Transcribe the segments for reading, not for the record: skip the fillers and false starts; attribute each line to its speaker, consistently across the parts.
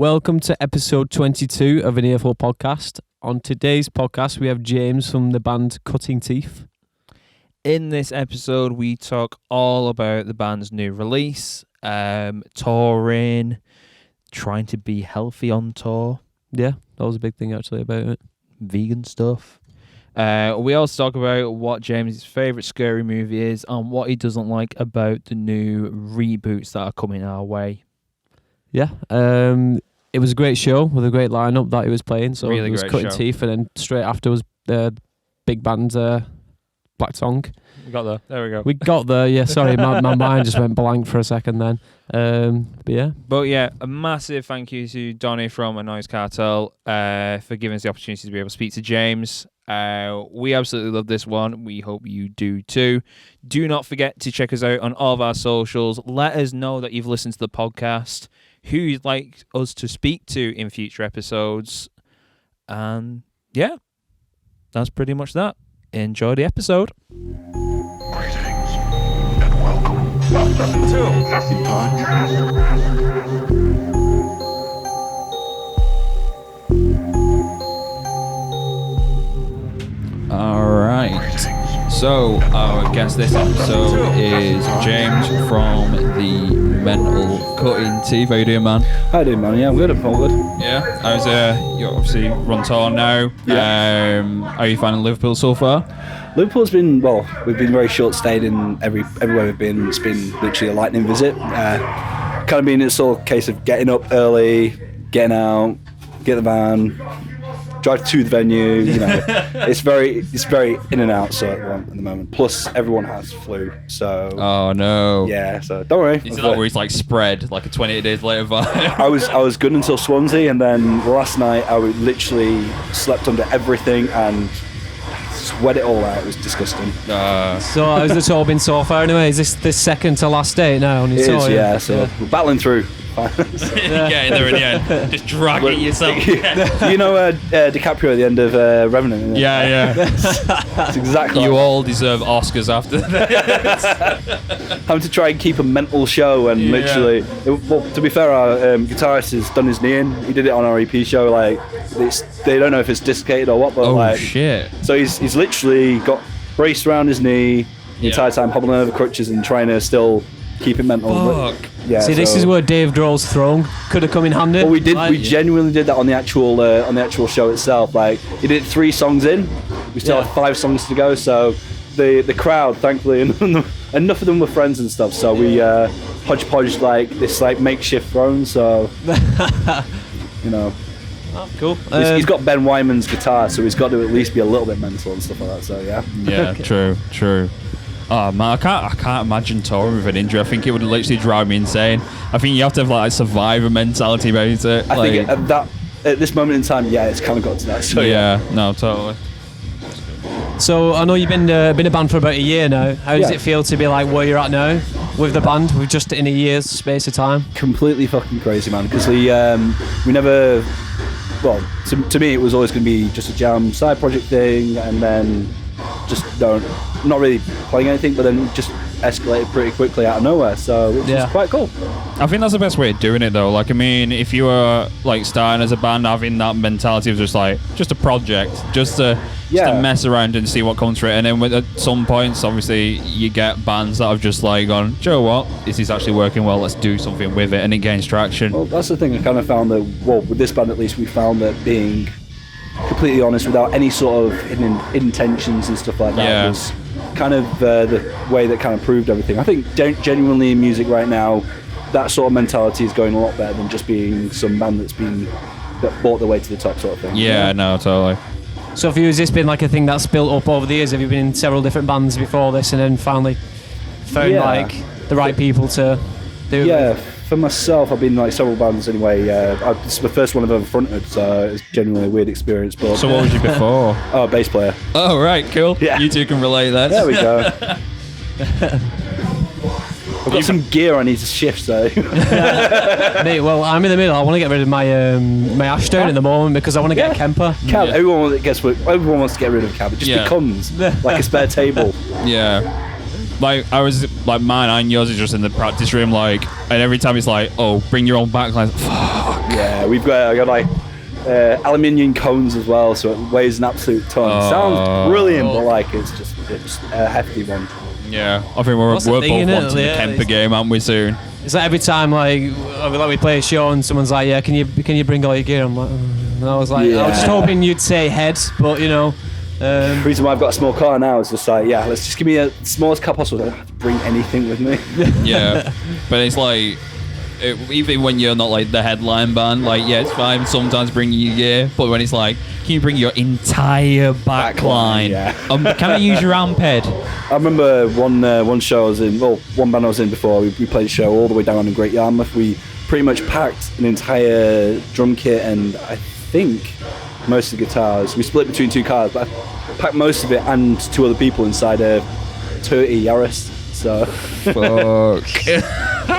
Speaker 1: Welcome to episode 22 of An Earful Podcast. On today's podcast, we have James from the band Cutting Teeth.
Speaker 2: In this episode, we talk all about the band's new release, touring, trying to be healthy on tour.
Speaker 1: Yeah, that was a big thing actually about it.
Speaker 2: Vegan stuff. We also talk about what James' favourite scary movie is and what he doesn't like about the new reboots that are coming our way.
Speaker 1: Yeah, it was a great show with a great lineup that he was playing. So
Speaker 2: really
Speaker 1: it was
Speaker 2: great
Speaker 1: Cutting
Speaker 2: show.
Speaker 1: Teeth, and then straight after was the big band Black Tongue.
Speaker 2: We got there. There we go.
Speaker 1: We got there, yeah. Sorry, my mind just went blank for a second then. But
Speaker 2: yeah, a massive thank you to Donny from A Noise Cartel for giving us the opportunity to be able to speak to James. We absolutely love this one. We hope you do too. Do not forget to check us out on all of our socials. Let us know that you've listened to the podcast, who you'd like us to speak to in future episodes. And yeah, that's pretty much that. Enjoy the episode.
Speaker 3: Greetings and welcome to Happy Podcast.
Speaker 2: Alright, so our guest this episode is James from the Mental Cutting Teeth. How you doing, man?
Speaker 4: How you doing, man? Yeah, I'm good. I'm all good.
Speaker 2: Yeah, how's you obviously run tour now.
Speaker 4: Yeah.
Speaker 2: How are you finding Liverpool so far?
Speaker 4: Liverpool's been, well, we've been very short-stayed in everywhere we've been. It's been literally a lightning visit. Kind of been, it's all a case of getting up early, getting out, get the van, drive to the venue, you know. it's very in and out so at the moment. Plus everyone has flu, so
Speaker 2: Oh no.
Speaker 4: yeah, so don't worry.
Speaker 2: Is it that where it's like spread, like a 28 days later vibe?
Speaker 4: I was good until Swansea, and then last night I literally slept under everything and sweat it all out. It was disgusting.
Speaker 1: so how's the tour been so far anyway? Is this the second to last day now on your
Speaker 4: It
Speaker 1: tour?
Speaker 4: is, yeah, so we're battling through.
Speaker 2: Getting there in the end, just dragging yourself.
Speaker 4: You know DiCaprio at the end of Revenant, isn't it?
Speaker 2: Yeah.
Speaker 4: That's exactly
Speaker 2: You
Speaker 4: like
Speaker 2: all deserve Oscars after that.
Speaker 4: having to try and keep a mental show and literally, well, to be fair, our guitarist has done his knee in. He did it on our EP show. Like, they don't know if it's dislocated or what, but
Speaker 2: Oh
Speaker 4: like,
Speaker 2: shit.
Speaker 4: so he's literally got braced around his knee the entire time, hobbling over crutches and trying to still keep it mental. But,
Speaker 2: Fuck.
Speaker 4: yeah.
Speaker 1: See, this is where Dave Grohl's throne could have come in handy.
Speaker 4: Well, we did.
Speaker 1: Like,
Speaker 4: We genuinely did that on the actual show itself. Like, he did 3 songs in. We still had 5 songs to go. So the crowd, thankfully, enough of them were friends and stuff. So we hodgepodged like this like makeshift throne. So you know,
Speaker 1: cool.
Speaker 4: he's got Ben Wyman's guitar, so he's got to at least be a little bit mental and stuff like that. So yeah.
Speaker 2: Yeah, true. Oh man, I can't imagine touring with an injury. I think it would literally drive me insane. I think you have to have like a survivor mentality about it.
Speaker 4: I think at this moment in time, yeah, it's kind of got to that. So
Speaker 2: yeah, no, totally.
Speaker 1: So I know you've been a band for about a year now. How does
Speaker 4: Yeah.
Speaker 1: it feel to be like where you're at now with the band? We're just in a year's space of time.
Speaker 4: Completely fucking crazy, man, because we never, well, to me it was always going to be just a jam side project thing, and then just not really playing anything, but then just escalated pretty quickly out of nowhere, so which was quite cool.
Speaker 2: I think that's the best way of doing it though. Like, I mean, if you were like starting as a band, having that mentality of just a project, just to mess around and see what comes from it, and then at some points, obviously, you get bands that have just like gone, do you know what, this is actually working well, let's do something with it, and it gains traction.
Speaker 4: Well, that's the thing. I kind of found that, well, with this band at least, we found that being completely honest without any sort of hidden intentions and stuff like that was kind of the way that kind of proved everything. I think genuinely in music right now, that sort of mentality is going a lot better than just being some band that bought their way to the top sort of thing.
Speaker 2: Yeah, no, totally.
Speaker 1: So for you, has this been like a thing that's built up over the years? Have you been in several different bands before this and then finally found like the right people to do it with?
Speaker 4: For myself, I've been in like several bands anyway. It's the first one I've ever fronted, so it's genuinely a weird experience. But
Speaker 2: So what was you before?
Speaker 4: Oh, bass player.
Speaker 2: Oh, right, cool.
Speaker 4: Yeah.
Speaker 2: You two can relate that.
Speaker 4: There we go. I've got some gear I need to shift, so.
Speaker 1: Mate, well, I'm in the middle. I want to get rid of my my Ashdown at the moment because I want to get a Kemper.
Speaker 4: Cab, everyone wants to get rid of a cab. It just becomes like a spare table.
Speaker 2: Yeah. Like, I was, like, mine and yours is just in the practice room, like, and every time it's like, oh, bring your own backline. Fuck.
Speaker 4: Yeah, I got like aluminium cones as well, so it weighs an absolute ton. Sounds brilliant, but like it's a hefty one.
Speaker 2: Yeah, I think we're both wanting the Kemper game, aren't we, soon?
Speaker 1: It's like every time like we play a show and someone's like, yeah, can you bring all your gear? I'm like, and I was like, I was just hoping you'd say head, but you know.
Speaker 4: The reason why I've got a small car now is just like, yeah, let's just give me a smallest car possible. I don't have to bring anything with me.
Speaker 2: Yeah, but it's like, even when you're not like the headline band, like, yeah, it's fine sometimes bringing your gear, but when it's like, can you bring your entire backline?
Speaker 4: Yeah.
Speaker 2: Can I use your amp head?
Speaker 4: I remember one show I was in, one band I was in before, we played a show all the way down in Great Yarmouth. We pretty much packed an entire drum kit and I think most of the guitars. We split between two cars, but I packed most of it and two other people inside a Thurlby Yaris. So,
Speaker 2: fuck.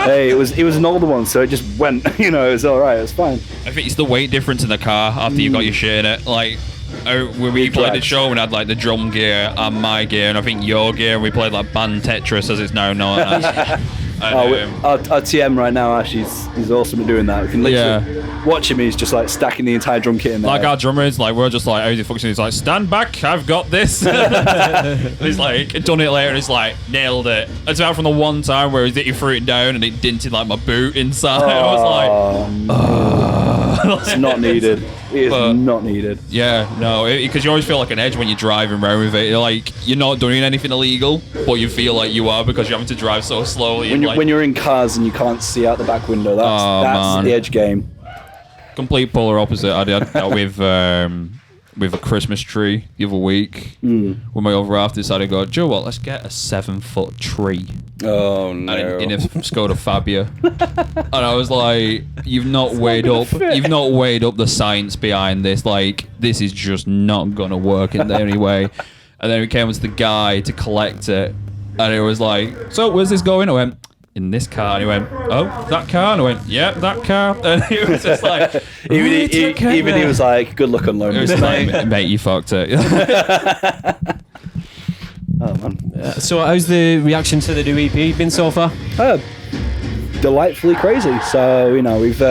Speaker 4: Hey, it was an older one, so it just went. It was all right. It was fine.
Speaker 2: I think it's the weight difference in the car after you got your shit in it. Like, when we played the show and had like the drum gear and my gear, and I think your gear, and we played like band Tetris as it's now known as.
Speaker 4: Our TM right now, Ash, he's awesome at doing that. We can literally watch him. He's just like stacking the entire drum kit in there.
Speaker 2: Like our drummers, like we're just like, how the fuck is he? He's like, stand back, I've got this. He's like done it later and he's like nailed it. It's out from the one time where he threw it down and it dented like my boot inside. I was like,
Speaker 4: it's not needed. It is not needed.
Speaker 2: Yeah, no, because you always feel like an edge when you're driving around with it. You're not doing anything illegal, but you feel like you are because you're having to drive so slowly.
Speaker 4: When you're in cars and you can't see out the back window, that's the edge game.
Speaker 2: Complete polar opposite. I did that with a Christmas tree the other week. When my other half decided to go, Joe, what? Let's get a 7-foot tree.
Speaker 4: Oh no!
Speaker 2: In a Skoda Fabia, and I was like, "You've not weighed up the science behind this. Like, this is just not gonna work in any way." And then we came with the guy to collect it, and it was like, "So where's this going?" I went, "In this car." And he went, "Oh, that car?" And I went, "Yep, that car." And he was just like,
Speaker 4: even he was like, "Good luck unloading."
Speaker 2: It was like, "Mate, you fucked it."
Speaker 4: Oh man.
Speaker 1: So how's the reaction to the new EP been so far?
Speaker 4: Delightfully crazy. So we've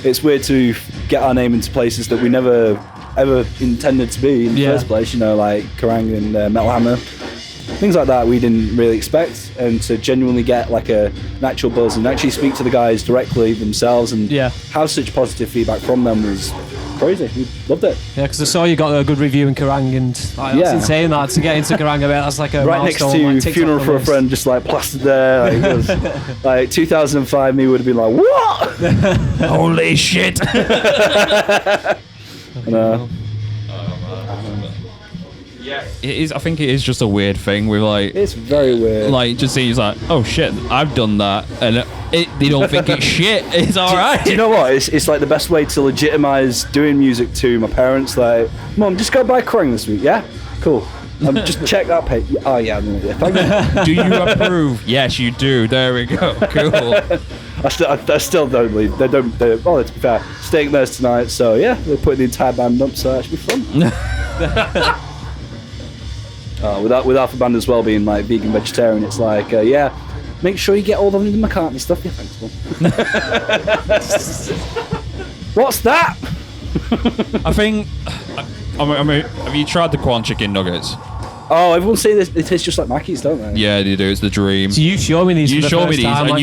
Speaker 4: it's weird to get our name into places that we never ever intended to be in the first place. Like Kerrang and Metal Hammer, things like that we didn't really expect, and to genuinely get like an actual buzz and actually speak to the guys directly themselves and have such positive feedback from them was crazy. We loved it.
Speaker 1: Yeah, because I saw you got a good review in Kerrang, and that's insane. That to get into Kerrang, that's like a
Speaker 4: right next to Funeral for a Friend, just like plastered there. Like, it was, like 2005, me would have been like, what?
Speaker 2: Holy shit! Yeah, it is. I think it is just a weird thing with like.
Speaker 4: It's very weird.
Speaker 2: Like, just seems like, oh shit, I've done that, and they don't think it's shit. It's all right.
Speaker 4: Do you know what? It's like the best way to legitimize doing music to my parents. Like, Mum, just go buy Kerrang this week. Yeah, cool. Just check that page. Oh yeah, I'm gonna do it.
Speaker 2: Do you approve? Yes, you do. There we go. Cool.
Speaker 4: I still don't believe they don't. To be fair, staying there tonight. So yeah, they're putting the entire band up. So that should be fun. With half the band as well being like vegan, vegetarian, it's like make sure you get all the McCartney stuff. Yeah, thanks, Mum. What's that?
Speaker 2: I think. I mean, have you tried the Quan chicken nuggets?
Speaker 4: Oh, everyone say this. It tastes just like Mackey's, don't they?
Speaker 2: Yeah, they do. It's the dream.
Speaker 1: So you show me these.
Speaker 2: You show me these,
Speaker 1: time.
Speaker 2: and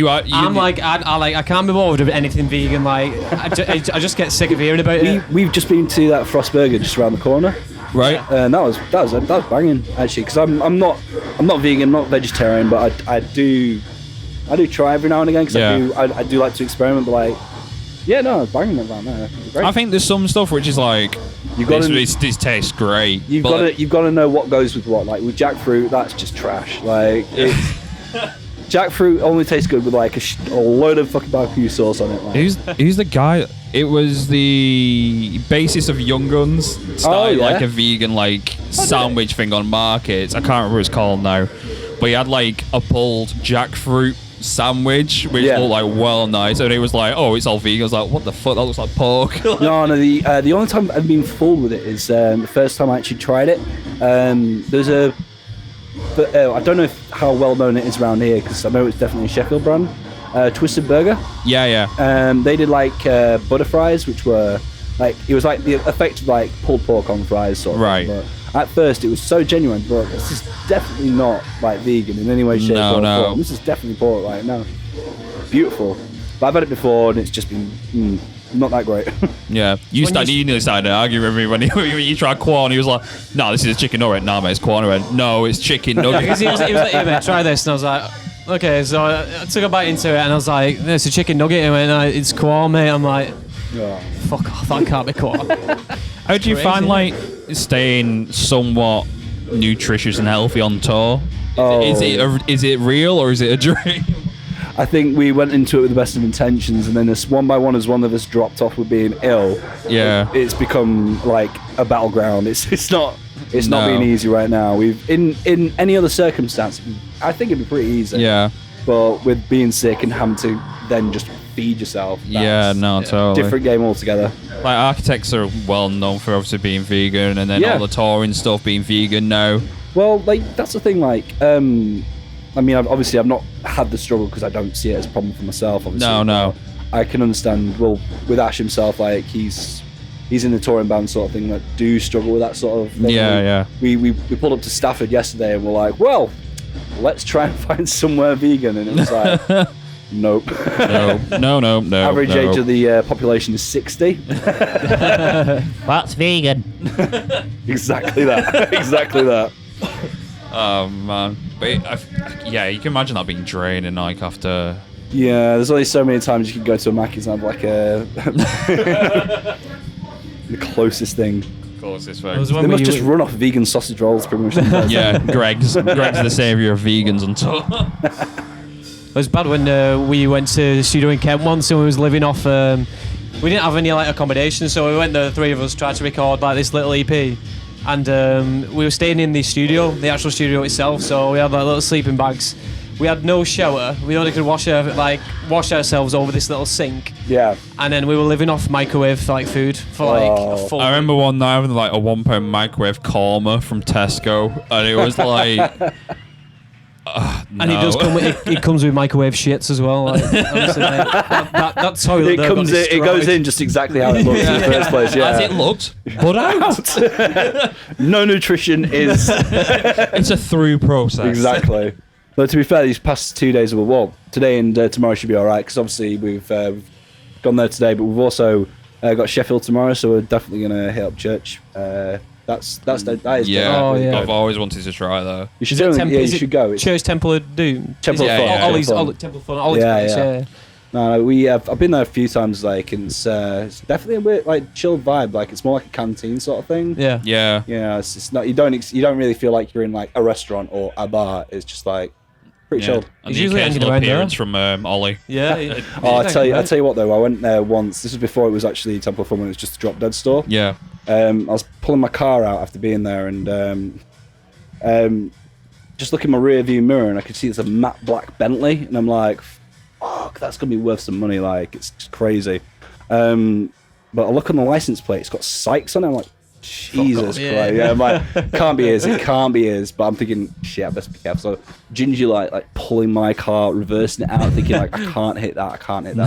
Speaker 1: I can't be bothered with anything vegan. Like, I just get sick of hearing about it.
Speaker 4: We've just been to that Frost Burger just around the corner.
Speaker 2: Right.
Speaker 4: And that was banging actually, because I'm not vegan, I'm not vegetarian, but I do try every now and again because I do like to experiment. But like, it's banging around there. Great.
Speaker 2: I think there's some stuff which is like. This tastes great.
Speaker 4: You've got to know what goes with what. Like with jackfruit, that's just trash. Like jackfruit only tastes good with like a load of fucking barbecue sauce on it. Like.
Speaker 2: Who's the guy? It was the basis of Young Guns started like a vegan sandwich thing on markets. I can't remember what it's called now, but he had like a pulled jackfruit sandwich which looked like well nice, and it was like, oh, it's all vegan. I was like, what the fuck, that looks like pork.
Speaker 4: No, the only time I've been fooled with it is the first time I actually tried it. There's I don't know how well known it is around here, because I know it's definitely a Sheffield brand, Twisted Burger.
Speaker 2: Yeah.
Speaker 4: They did like butter fries, which were like, it was like the effect of like pulled pork on fries sort of
Speaker 2: Right.
Speaker 4: thing. But at first it was so genuine, but this is definitely not like vegan in any way, shape or form. This is definitely pork, like, no. Beautiful. But I've had it before and it's just been not that great.
Speaker 2: Yeah. You nearly started arguing with me when you tried corn. He was like, no, this is a chicken nugget. No, mate, it's corn. I went, no, it's chicken nugget.
Speaker 1: Because he was like, yeah, mate, try this. And I was like, okay. So I took a bite into it and I was like, no, it's a chicken nugget. And he went, no, it's quorn, mate. I'm like, fuck off, that can't be quorn.
Speaker 2: How do you find, like, staying somewhat nutritious and healthy on tour?
Speaker 4: Oh.
Speaker 2: Is it real or is it a dream?
Speaker 4: I think we went into it with the best of intentions, and then one by one, as one of us dropped off with being ill, it's become like a battleground. It's not being easy right now. We've in any other circumstance, I think it'd be pretty easy.
Speaker 2: Yeah.
Speaker 4: But with being sick and having to then just feed yourself,
Speaker 2: totally
Speaker 4: different game altogether.
Speaker 2: Like, architects are well known for obviously being vegan, and then all the touring stuff being vegan now.
Speaker 4: Well, like, that's the thing. Like, I mean, I've not had the struggle because I don't see it as a problem for myself. Obviously,
Speaker 2: no.
Speaker 4: I can understand. Well, with Ash himself, like he's in the touring band sort of thing that do struggle with that sort of thing.
Speaker 2: Yeah.
Speaker 4: We pulled up to Stafford yesterday and we're like, well, let's try and find somewhere vegan, and it was like, nope.
Speaker 2: No.
Speaker 4: Average age of the population is 60.
Speaker 5: What's vegan?
Speaker 4: Exactly that.
Speaker 2: Oh man, but you can imagine that being draining, like, after.
Speaker 4: Yeah, there's only so many times you can go to a Mackey's and have like the closest thing.
Speaker 2: Closest
Speaker 4: thing. They must just run off vegan sausage rolls pretty much.
Speaker 2: Yeah, Greg's the saviour of vegans on tour.
Speaker 1: It was bad when we went to the studio in Kent once and we was living off. We didn't have any like accommodation, so we went. The three of us tried to record like this little EP. And we were staying in the studio, the actual studio itself, so we had like little sleeping bags. We had no shower. We only could wash ourselves over this little sink.
Speaker 4: Yeah.
Speaker 1: And then we were living off microwave like food for like a full
Speaker 2: I remember one night having like a £1 microwave korma from Tesco, and it was like.
Speaker 1: And it comes with microwave shits as well. Like, honestly, that toilet
Speaker 4: it goes in just exactly how it looks in the first place. Yeah.
Speaker 2: As it looked, but out.
Speaker 4: No nutrition is.
Speaker 2: It's a through process.
Speaker 4: Exactly. But to be fair, these past 2 days today and tomorrow should be all right, because obviously we've gone there today, but we've also got Sheffield tomorrow, so we're definitely gonna hit up church. That is
Speaker 1: yeah.
Speaker 2: I've always wanted to try though.
Speaker 4: You should you should go.
Speaker 1: Church Temple of Doom.
Speaker 4: Temple of Fun.
Speaker 1: Temple of Fun. Yeah.
Speaker 4: No, I've been there a few times. Like, it's definitely a bit like chilled vibe. Like, it's more like a canteen sort of thing.
Speaker 1: Yeah.
Speaker 4: Yeah. It's not. You don't really feel like you're in like a restaurant or a bar. It's just like pretty chilled.
Speaker 2: And the occasional appearance from Ollie.
Speaker 1: Yeah.
Speaker 4: I tell you what though, I went there once. This was before it was actually Temple of Fun, when it was just a Drop Dead store.
Speaker 2: Yeah.
Speaker 4: I was pulling my car out after being there, and just looking in my rear view mirror, and I could see it's a matte black Bentley, and I'm like, fuck, that's gonna be worth some money. Like, it's just crazy. But I look on the license plate, it's got Sykes on it. I'm like, Jesus Christ. Yeah, I'm like, it can't be his. But I'm thinking, shit, I best be careful. So gingerly like pulling my car, reversing it out, thinking like, I can't hit that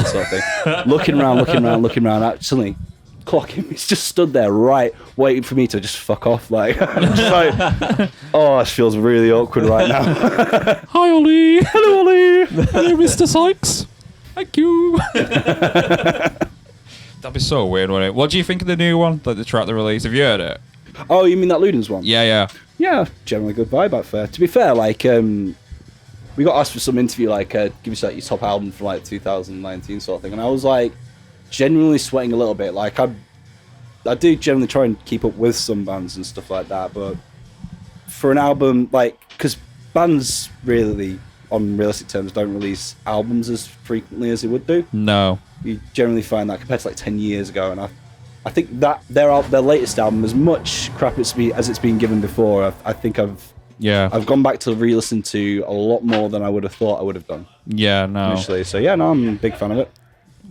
Speaker 4: sort of thing. looking around, suddenly clock him. He's just stood there, right, waiting for me to just fuck off. Like, I'm just like, oh, this feels really awkward right now.
Speaker 2: Hi, Ollie.
Speaker 4: Hello, Ollie.
Speaker 2: Hello, Mr. Sykes. Thank you. That'd be so weird, wouldn't it? What do you think of the new one, like the track they released? Have you heard it?
Speaker 4: Oh, you mean that Ludens one?
Speaker 2: Yeah.
Speaker 4: Yeah, generally good vibe out there. To be fair, like, we got asked for some interview, like, give us like your top album from like 2019 sort of thing, and I was like, genuinely sweating a little bit. Like, I do generally try and keep up with some bands and stuff like that, but for an album, like, because bands really, on realistic terms, don't release albums as frequently as they would do.
Speaker 2: No.
Speaker 4: You generally find that compared to like 10 years ago, and I think that their latest album, as much crap as it's been given before, I think I've gone back to re-listen to a lot more than I would have thought I would have done.
Speaker 2: Yeah, no.
Speaker 4: Initially, so yeah, no, I'm a big fan of it.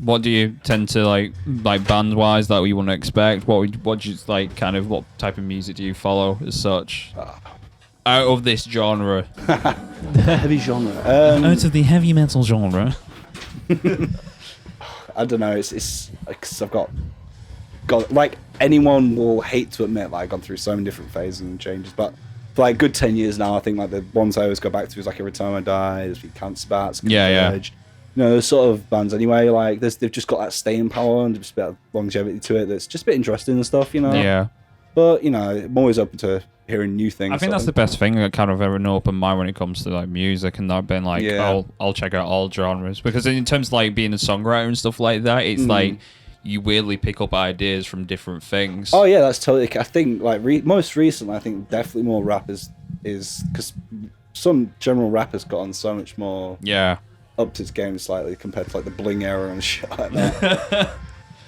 Speaker 2: What do you tend to like band wise that you wouldn't expect? What do you like? Kind of what type of music do you follow as such? Out of this genre,
Speaker 4: Heavy genre.
Speaker 2: out of the heavy metal genre.
Speaker 4: I don't know. It's like, 'cause I've got like anyone will hate to admit, like I've gone through so many different phases and changes, but for like a good 10 years now, I think like the ones I always go back to is like Every Time I Die, there's been Cancer Bats, Converge. You know, those sort of bands anyway. Like they've just got that staying power and just a bit of longevity to it. That's just a bit interesting and stuff. You know.
Speaker 2: Yeah.
Speaker 4: But you know, I'm always open to hearing new things.
Speaker 2: I think that's the best thing, kind of having an open mind when it comes to like music and not being like, I'll check out all genres, because in terms of like being a songwriter and stuff like that, it's like you weirdly pick up ideas from different things.
Speaker 4: Oh yeah, that's totally. I think like most recently, I think definitely more rap is because some general rappers got on so much more.
Speaker 2: Yeah.
Speaker 4: Upped its game slightly compared to like the bling era and shit like that.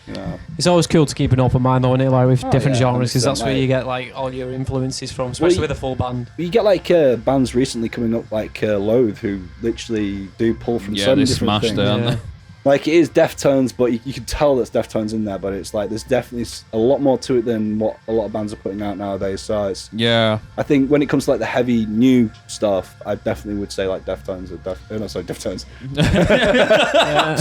Speaker 4: You know.
Speaker 1: It's always cool to keep an open mind, though, isn't it? Like with different genres, because that's where
Speaker 4: like,
Speaker 1: you get like all your influences from, especially with a full band.
Speaker 4: You get like bands recently coming up, like Loathe, who literally do pull from so many different things.
Speaker 2: It, aren't they?
Speaker 4: Like it is Deftones, but you can tell there's Deftones in there. But it's like there's definitely a lot more to it than what a lot of bands are putting out nowadays. So it's I think when it comes to like the heavy new stuff, I definitely would say like Deftones Deftones.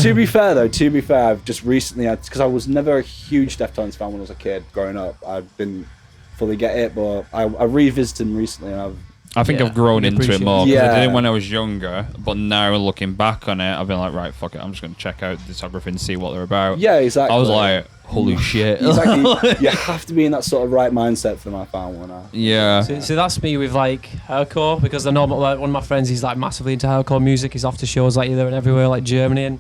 Speaker 4: To be fair, I've just recently because I was never a huge Deftones fan when I was a kid growing up. I didn't fully get it, but I revisited them recently, and
Speaker 2: I think I've grown into it more. I didn't when I was younger, but now looking back on it, I've been like, right, fuck it, I'm just going to check out the discography and see what they're about.
Speaker 4: Yeah, exactly.
Speaker 2: I was like, holy shit.
Speaker 4: Exactly. You have to be in that sort of right mindset for them, I found one.
Speaker 2: Yeah.
Speaker 1: So that's me with like hardcore, because I know like one of my friends, he's like massively into hardcore music. He's off to shows like there and everywhere, like Germany, and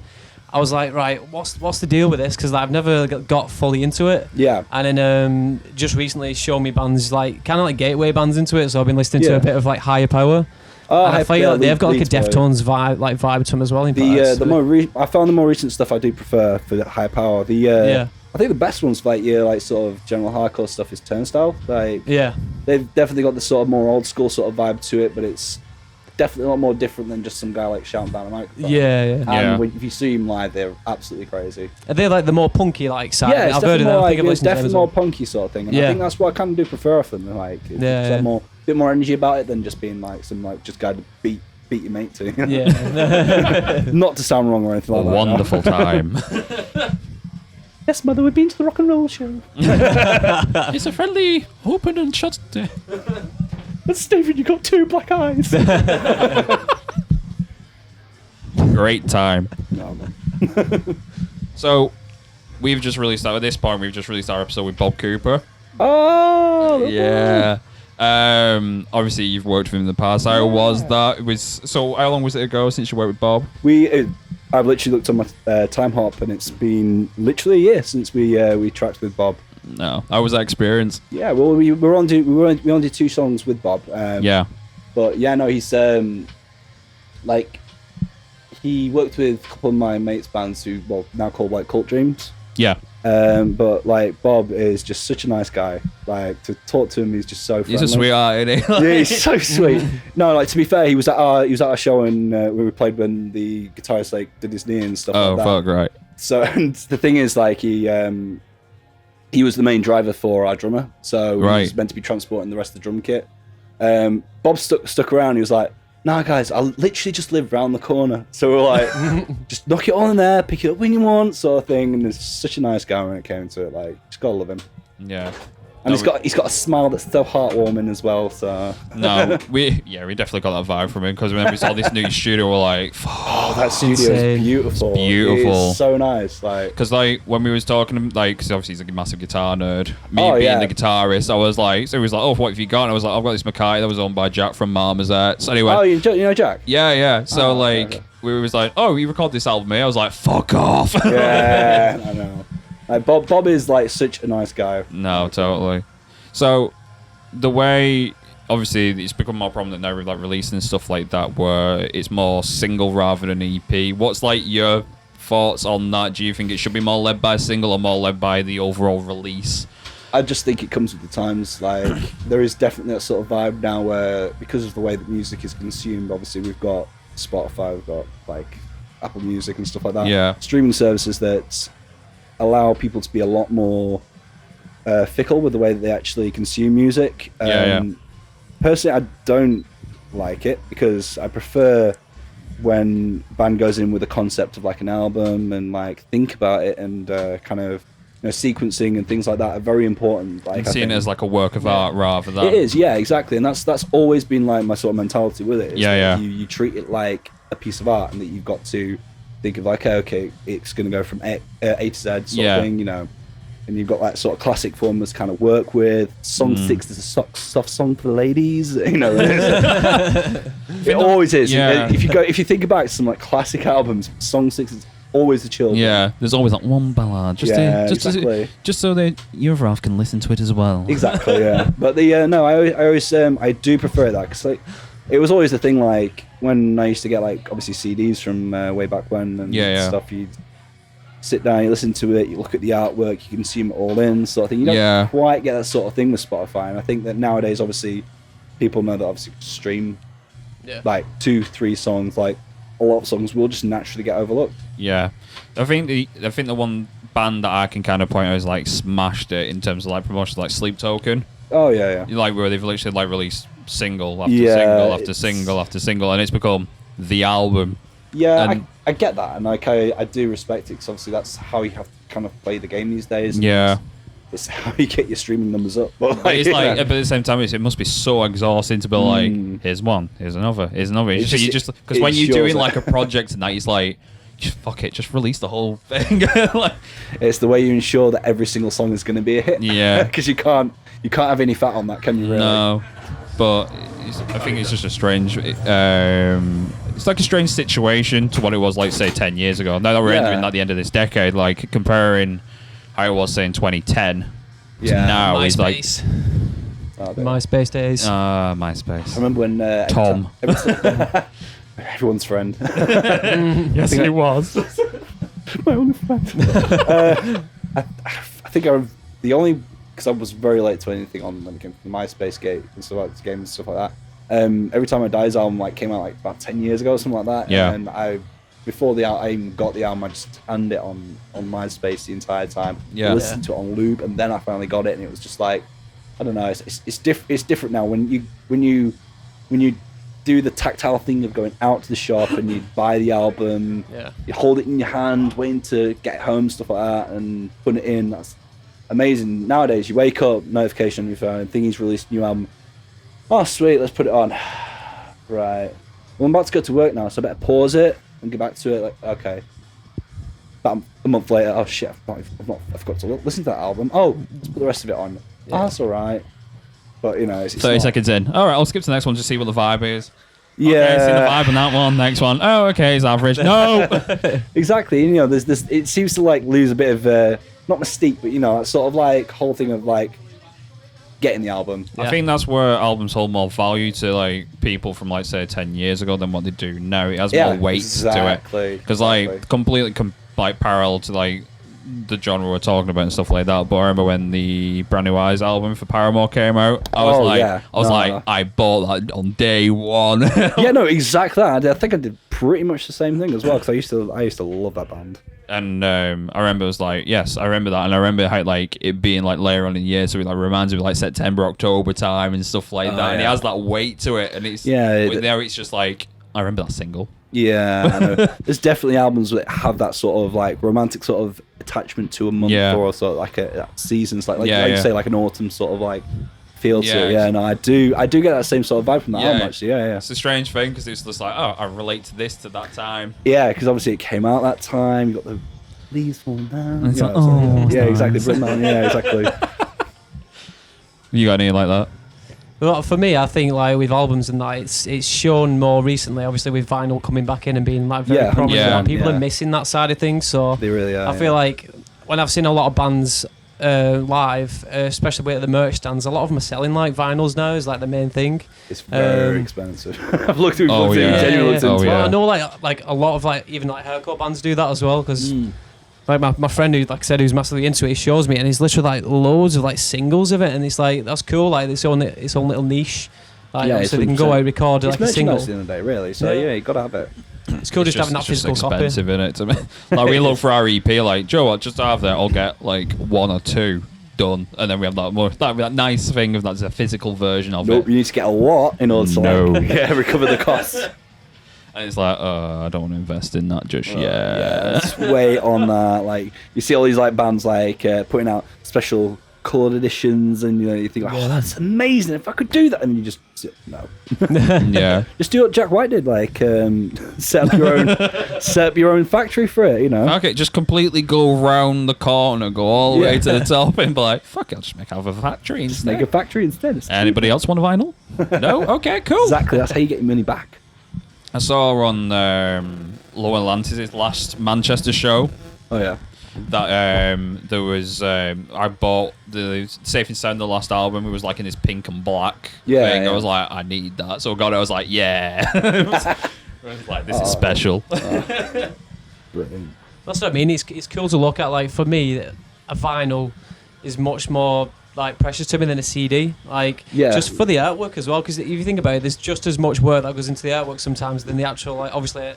Speaker 1: I was like, right, what's the deal with this? Because like, I've never got fully into it.
Speaker 4: Yeah.
Speaker 1: And then just recently showed me bands like kind of like gateway bands into it. So I've been listening to a bit of like Higher Power. And I feel like they've got like a Deftones vibe to them as well. In fact,
Speaker 4: I found the more recent stuff I do prefer for Higher Power. I think the best ones for like sort of general hardcore stuff is Turnstile. Like they've definitely got the sort of more old school sort of vibe to it, but it's definitely a lot more different than just some guy like shouting down a microphone. And if you see them live, they're absolutely crazy.
Speaker 1: Are they like the more punky like side?
Speaker 4: Yeah,
Speaker 1: I've heard of them.
Speaker 4: It's definitely more punky sort of thing. And I think that's what I kind of do prefer from them. Like, it's a bit more energy about it than just being like some like just guy to beat your mate to. Not to sound wrong or anything like that.
Speaker 2: Wonderful time.
Speaker 4: Yes, mother, we've been to the rock and roll show.
Speaker 2: It's a friendly open and shut day.
Speaker 4: But Stephen, you got 2 black eyes.
Speaker 2: Great time.
Speaker 4: No, man.
Speaker 2: So, we've just released our episode with Bob Cooper.
Speaker 4: Oh,
Speaker 2: yeah. Obviously, you've worked with him in the past. How was that? How long was it ago since you worked with Bob?
Speaker 4: I've literally looked on my time hop, and it's been literally a year since we tracked with Bob.
Speaker 2: No, how was that experience?
Speaker 4: Yeah, well, we only did 2 songs with Bob. But yeah, no, he's like he worked with a couple of my mates' bands who now called like Cult Dreams.
Speaker 2: Yeah.
Speaker 4: But like Bob is just such a nice guy. Like to talk to him, he's just so friendly.
Speaker 2: He's a sweetheart, isn't he?
Speaker 4: Yeah, he's so sweet. No, like to be fair, he was at our show and where we played when the guitarist like did his knee and stuff like that.
Speaker 2: Oh fuck, right.
Speaker 4: So and the thing is, like he was the main driver for our drummer, so he was meant to be transporting the rest of the drum kit. Bob stuck around. He was like, "Nah, guys, I literally just live round the corner." So we're like, "Just knock it on in there, pick it up when you want," sort of thing. And he's such a nice guy when it came to it. Like, just gotta love him.
Speaker 2: Yeah.
Speaker 4: And he's got a smile that's so heartwarming as well. So
Speaker 2: we definitely got that vibe from him, because when we saw this new studio, we're like,
Speaker 4: "Oh, that studio is beautiful.
Speaker 2: It's beautiful.
Speaker 4: It's so nice." Like,
Speaker 2: because like when we was talking, like, because obviously he's a massive guitar nerd. Me being the guitarist, I was like, so he was like, "Oh, what have you got?" And I was like, "I've got this Mackay that was owned by Jack from Marmoset." So anyway,
Speaker 4: you know Jack?
Speaker 2: Yeah. So we was like, "Oh, you recorded this album here?" I was like, "Fuck off."
Speaker 4: Yeah, I know. Like Bob is like such a nice guy.
Speaker 2: No, totally. So, the way, obviously, it's become more prominent now with like releasing stuff like that, where it's more single rather than EP. What's like your thoughts on that? Do you think it should be more led by a single or more led by the overall release?
Speaker 4: I just think it comes with the times. Like, there is definitely that sort of vibe now where, because of the way that music is consumed, obviously we've got Spotify, we've got like Apple Music and stuff like that.
Speaker 2: Yeah.
Speaker 4: Streaming services that allow people to be a lot more fickle with the way that they actually consume music. Personally, I don't like it, because I prefer when band goes in with a concept of like an album and like think about it and kind of sequencing and things like that are very important. Like
Speaker 2: seeing it as like a work of art rather than
Speaker 4: it is, yeah, exactly, and that's always been like my sort of mentality with it. You treat it like a piece of art, and that you've got to think of like, okay, it's going to go from A to Z sort of thing, and you've got like sort of classic formulas to kind of work with. Song 6 is a soft song for the ladies, it always is. If you think about some like classic albums, song 6 is always the chill.
Speaker 6: Yeah, there's always like one ballad, just so that your other half can listen to it as well.
Speaker 4: Exactly, yeah. But I always I do prefer that, because like it was always the thing, like when I used to get like obviously CDs from way back when and stuff. You'd sit down, you listen to it, you look at the artwork, you consume it all in, sort of thing. You don't quite get that sort of thing with Spotify, and I think that nowadays, obviously, people know that obviously stream like 2-3 songs, like a lot of songs will just naturally get overlooked.
Speaker 2: Yeah, I think the one band that I can kind of point out is like smashed it in terms of like promotions, like Sleep Token.
Speaker 4: Oh yeah.
Speaker 2: Like where they've literally like released single after single after single after single, and it's become the album.
Speaker 4: Yeah, I get that, and like I do respect it, because obviously that's how you have to kind of play the game these days.
Speaker 2: Yeah,
Speaker 4: it's how you get your streaming numbers up. But
Speaker 2: it's like, but at the same time, it must be so exhausting to be like, here's one, here's another. It's just because when you're doing like a project and that, it's like, just fuck it, just release the whole thing. Like,
Speaker 4: it's the way you ensure that every single song is going to be a hit.
Speaker 2: Yeah,
Speaker 4: because you can't have any fat on that, can you? Really?
Speaker 2: No, but I think it's just a strange. It's like a strange situation to what it was, like, say, 10 years ago. Now that we're entering at the end of this decade, like, comparing how it was, say, in 2010 to now is like...
Speaker 1: MySpace days.
Speaker 2: MySpace.
Speaker 4: I remember when...
Speaker 2: Tom.
Speaker 4: Everyone's friend.
Speaker 2: Yes, he was.
Speaker 4: My only friend. I think the only... Because I was very late to anything on when it came to the MySpace game and stuff like and stuff like that. Every Time I Die's album like came out like about 10 years ago or something like that.
Speaker 2: Yeah.
Speaker 4: And before I even got the album, I just turned it on MySpace the entire time.
Speaker 2: Yeah.
Speaker 4: Listened to it on loop, and then I finally got it, and it was just like, I don't know, it's different now when you do the tactile thing of going out to the shop and you buy the album, you hold it in your hand, waiting to get home, stuff like that, and put it in. That's amazing. Nowadays, you wake up, notification on your phone, think he's released a new album. Oh, sweet, let's put it on. Right. Well, I'm about to go to work now, so I better pause it and get back to it. Like, okay. About a month later, oh shit, I forgot to listen to that album. Oh, let's put the rest of it on. Yeah. Oh, that's all right. But, it's
Speaker 2: 30 seconds in. All right, I'll skip to the next one to see what the vibe is.
Speaker 4: Yeah.
Speaker 2: Okay, see the vibe on that one. Next one. Oh, okay, it's average. No.
Speaker 4: Exactly. There's this. It seems to like lose a bit of not mystique, but that sort of like whole thing of like getting the album.
Speaker 2: I think that's where albums hold more value to like people from like say 10 years ago than what they do now. It has more weight to it because like completely like parallel to like the genre we're talking about and stuff like that. But I remember when the Brand New Eyes album for Paramore came out, I bought that on day one.
Speaker 4: Yeah, no, exactly that. I think I did pretty much the same thing as well, because I used to love that band.
Speaker 2: And I remember it was like, yes, I remember that, and I remember how like it being like later on in the year, so it like reminds me of like September, October time and stuff like that, and it has that weight to it, and it's there it's just like I remember that single. Yeah,
Speaker 4: I know. There's definitely albums that have that sort of like romantic sort of attachment to a month or sort of like a seasons, like you say, like an autumn sort of like feel to it. Yeah, no, I do get that same sort of vibe from that album actually. Yeah.
Speaker 2: It's a strange thing because it's just like, oh, I relate to this to that time.
Speaker 4: Yeah, because obviously it came out that time. You got the leaves fall down.
Speaker 6: It's like, oh,
Speaker 4: yeah, exactly. Yeah, exactly.
Speaker 2: You got anything like that?
Speaker 1: Well, for me, I think like with albums and that, it's shown more recently. Obviously, with vinyl coming back in and being like very prominent, people are missing that side of things. So
Speaker 4: they really are.
Speaker 1: I feel like when I've seen a lot of bands live, especially at the merch stands, a lot of them are selling like vinyls now. Is like the main thing.
Speaker 4: It's very expensive. I've looked through. Well,
Speaker 1: I know like a lot of like even like haircut bands do that as well because. Like my friend who, like I said, who's massively into it, he shows me, and he's literally like loads of like singles of it, and it's like that's cool, like its own little niche. Like, so they can go out and record like a single.
Speaker 4: It's merchandise at the end of the day, really. So yeah, you gotta have it.
Speaker 1: It's cool just having that physical copy.
Speaker 2: It's expensive, isn't it? To me, like we look for our EP, like Joe, what just have that, I'll get like 1 or 2 done, and then we have that nice thing of that's a physical version of it.
Speaker 4: You need to get a lot in order to recover the costs.
Speaker 6: And it's like, I don't want to invest in that just yet.
Speaker 4: Yeah, just wait on that. Like, you see all these like bands like putting out special coloured editions, and you think, oh, that's amazing. If I could do that, and you just no.
Speaker 6: Yeah.
Speaker 4: Just do what Jack White did, like set up your own factory for it.
Speaker 6: Okay, just completely go round the corner, go all the way to the top, and be like, fuck it, I'll just make out of a factory instead.
Speaker 4: Make a factory instead. It's
Speaker 6: Anybody else want a vinyl? No? Okay, cool.
Speaker 4: Exactly. That's how you get your money back.
Speaker 6: I saw on Low Atlantis' last Manchester show.
Speaker 4: Oh yeah.
Speaker 6: That there was I bought the Safe and Sound, the last album. It was like in this pink and black thing. I was like, I need that. So I got it. I was like, yeah. I was like, this is special.
Speaker 4: Brilliant.
Speaker 1: That's what I mean. It's cool to look at. Like, for me, a vinyl is much more like precious to me than a CD. Like, just for the artwork as well. Because if you think about it, there's just as much work that goes into the artwork sometimes than the actual. Like, obviously,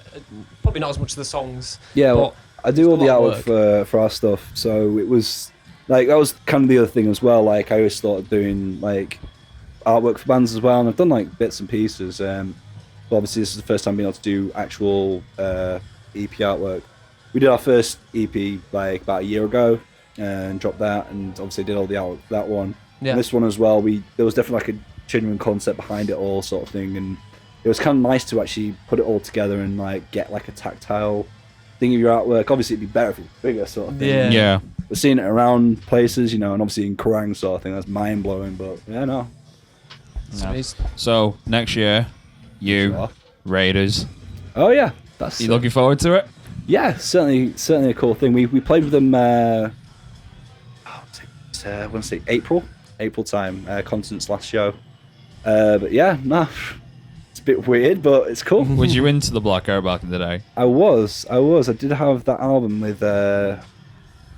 Speaker 1: probably not as much of the songs.
Speaker 4: Yeah. Well, I do all the artwork for our stuff, so it was like that was kind of the other thing as well. Like, I always started doing like artwork for bands as well, and I've done like bits and pieces. But obviously, this is the first time being able to do actual EP artwork. We did our first EP like about a year ago, and dropped that, and obviously did all the artwork for that one. Yeah. And this one as well. There was definitely like a genuine concept behind it all, sort of thing, and it was kind of nice to actually put it all together and like get like a tactile thing of your artwork. Obviously, it'd be better if it's bigger, sort of thing.
Speaker 6: Yeah.
Speaker 4: But seeing it around places, and obviously in Kerrang, sort of thing, that's mind blowing. But yeah, no.
Speaker 6: So next year, Raiders.
Speaker 4: Oh yeah,
Speaker 6: you looking forward to it?
Speaker 4: Yeah, certainly a cool thing. We played with them. I want to say April time. Constant's last show. But yeah, no. Bit weird, but it's cool.
Speaker 6: Was you into the Black Arrow back in the day?
Speaker 4: I was. I did have that album with not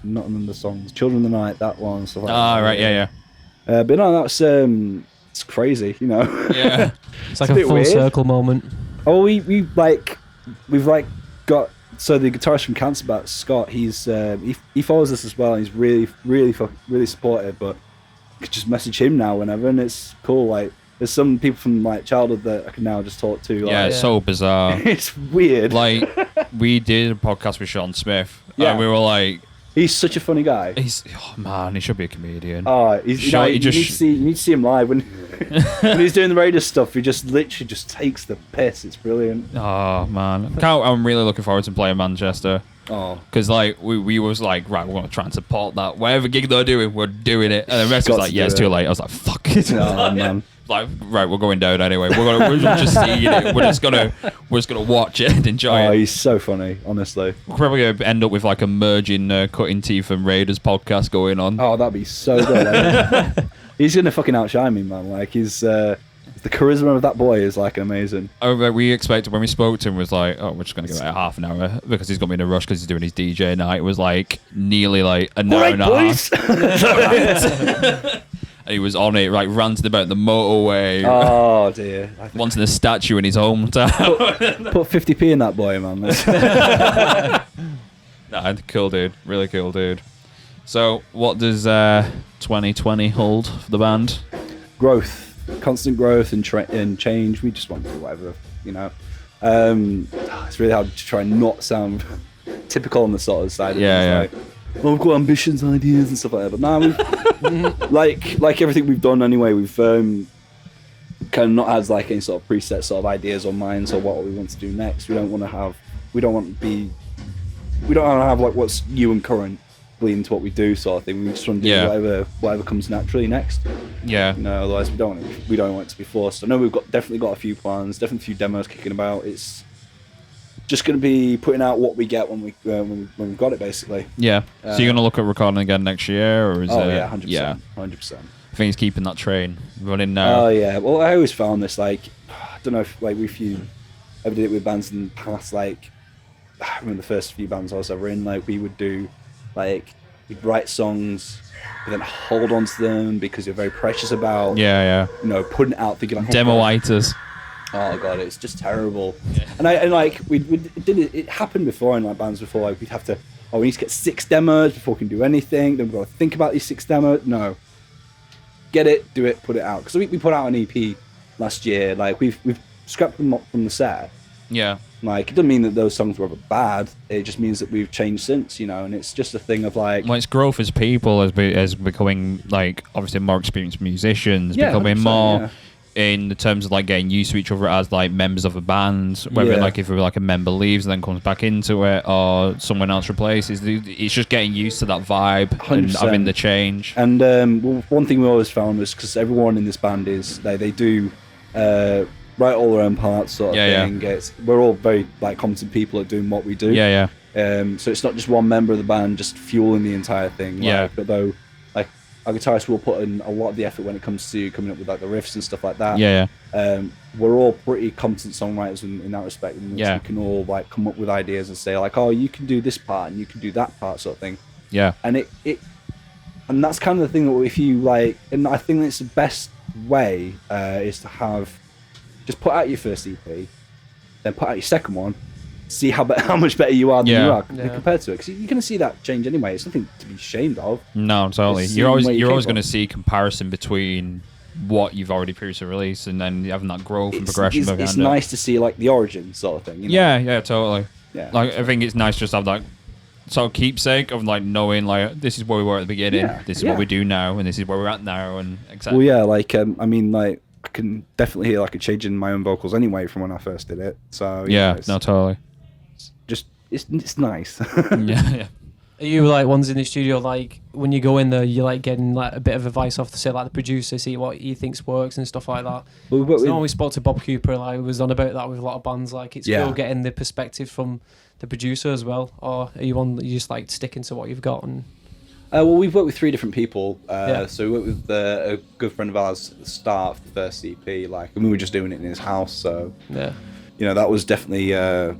Speaker 4: remember the songs, Children of the Night, that one, stuff like that.
Speaker 6: Right, yeah.
Speaker 4: But no, that's it's crazy,
Speaker 6: Yeah,
Speaker 1: it's like a full circle moment.
Speaker 4: Oh, we've got so the guitarist from Cancerbat, Scott. He's he follows us as well. And he's really supportive. But you could just message him now whenever, and it's cool. Like, there's some people from like childhood that I can now just talk to.
Speaker 6: Like, it's so bizarre.
Speaker 4: It's weird.
Speaker 6: Like, we did a podcast with Sean Smith, and we were like,
Speaker 4: he's such a funny guy.
Speaker 6: He should be a comedian.
Speaker 4: Oh, you need to see him live when he's doing the radio stuff. He just literally just takes the piss. It's brilliant.
Speaker 6: Oh man, I'm really looking forward to playing Manchester.
Speaker 4: Oh,
Speaker 6: because like we was like, right, we're gonna try and support that. Whatever gig they're doing, we're doing it. And the rest was like, yeah, it's too late. I was like, fuck it.
Speaker 4: Oh man.
Speaker 6: Like, right, we're going down anyway. We're just seeing it. We're just gonna watch it and enjoy it.
Speaker 4: Oh, he's so funny, honestly.
Speaker 6: We're probably gonna end up with like a merging Cutting Teeth and Raiders podcast going on.
Speaker 4: Oh, that'd be so good. He's gonna fucking outshine me, man. Like, he's the charisma of that boy is like amazing.
Speaker 6: Oh, we expected when we spoke to him was like, oh, we're just gonna give it half an hour because he's gonna be in a rush because he's doing his DJ night. It was like nearly like an hour and a half. And he was on it, like ranting about the motorway.
Speaker 4: Oh dear!
Speaker 6: Wanting a statue in his hometown.
Speaker 4: Put 50p in that boy, man.
Speaker 6: Nah, cool dude, really cool dude. So, what does 2020 hold for the band?
Speaker 4: Growth, constant growth and change. We just want to do whatever, It's really hard to try and not sound typical on the sort of side.
Speaker 6: Yeah.
Speaker 4: Well, we've got ambitions, ideas, and stuff like that. But now, like everything we've done anyway, we've kind of not had like any sort of preset sort of ideas or minds or what we want to do next. We don't want to have like what's new and current bleeding to what we do sort of thing. We just want to do whatever comes naturally next.
Speaker 6: Yeah.
Speaker 4: Otherwise we don't want it to be forced. I know we've definitely got a few plans, definitely a few demos kicking about. It's just going to be putting out what we get when we've got it, basically.
Speaker 6: Yeah. So you're going to look at recording again next year, or is it?
Speaker 4: Yeah, 100%. Yeah, 100%.
Speaker 6: I think he's keeping that train running now.
Speaker 4: Oh yeah. Well, I always found this I don't know if you ever did it with bands in the past. Like, I remember the first few bands I was ever in. Like, we would do we'd write songs, but then hold on to them because you're very precious about.
Speaker 6: Yeah.
Speaker 4: Putting it out, thinking like
Speaker 6: demo-iters.
Speaker 4: Oh god, it's just terrible. Yeah. And we did it. It happened before in like bands before. Like, we'd have to. We need to get 6 demos before we can do anything. Then we've got to think about these 6 demos. No. Get it, do it, put it out. Because we put out an EP last year. Like, we've scrapped them up from the set,
Speaker 6: Yeah.
Speaker 4: Like, it doesn't mean that those songs were ever bad. It just means that we've changed since, you know, and it's just a thing of like...
Speaker 6: Well, it's growth as people, as becoming, like, obviously more experienced musicians,
Speaker 4: Yeah,
Speaker 6: becoming
Speaker 4: 100%,
Speaker 6: more
Speaker 4: yeah.
Speaker 6: in the terms of, like, getting used to each other as, like, members of a band, whether,
Speaker 4: Yeah.
Speaker 6: like, if like a member leaves and then comes back into it, or someone else replaces. It's just getting used to that vibe and
Speaker 4: 100%.
Speaker 6: having the change.
Speaker 4: And well, one thing we always found was, because everyone in this band is, they do write all their own parts sort of thing. We're all very, like, competent people at doing what we do.
Speaker 6: Yeah.
Speaker 4: So it's not just one member of the band just fueling the entire thing.
Speaker 6: Yeah.
Speaker 4: Although, like, our guitarist will put in a lot of the effort when it comes to coming up with, like, the riffs and stuff like that.
Speaker 6: Yeah.
Speaker 4: We're all pretty competent songwriters in that respect. And
Speaker 6: Yeah.
Speaker 4: we can all, like, come up with ideas and say, like, oh, you can do this part and you can do that part sort of thing.
Speaker 6: Yeah.
Speaker 4: And and that's kind of the thing that if you, like, and I think that's the best way is to have, just put out your first EP, then put out your second one, see how much better you are than you are compared to it. Because you're going to see that change anyway. It's nothing to be ashamed of.
Speaker 6: No, totally.
Speaker 4: Just
Speaker 6: You're
Speaker 4: seeing where you
Speaker 6: always
Speaker 4: came
Speaker 6: going to see comparison between what you've already previously released and then having that growth and
Speaker 4: It's
Speaker 6: progression behind
Speaker 4: it's
Speaker 6: it.
Speaker 4: nice to see, like, the origin sort of thing. You know?
Speaker 6: Yeah, totally.
Speaker 4: Yeah.
Speaker 6: Like, I think it's nice just to have that sort of keepsake of, like, knowing, like, this is where we were at the beginning,
Speaker 4: Yeah,
Speaker 6: this is
Speaker 4: yeah.
Speaker 6: what we do now, and this is where we're at now, and etc.
Speaker 4: Well, yeah, like, I mean, like, I can definitely hear, like, a change in my own vocals anyway from when I first did it. So,
Speaker 6: Yeah,
Speaker 4: it's
Speaker 6: no, totally.
Speaker 4: just, it's nice.
Speaker 6: yeah.
Speaker 1: Are you like ones in the studio, like when you go in there, you're like getting like a bit of advice off, say, like the producer, see what he thinks works and stuff like that?
Speaker 4: Well, we've worked
Speaker 1: So
Speaker 4: with-
Speaker 1: we spoke to Bob Cooper, like was on about that with a lot of bands. Like it's cool getting the perspective from the producer as well, or are you just like sticking to what you've got? And
Speaker 4: well, we've worked with 3 different people.
Speaker 1: Yeah.
Speaker 4: So we worked with a good friend of ours at the start of the first EP. Like, and we were just doing it in his house, so
Speaker 1: yeah,
Speaker 4: you know, that was definitely a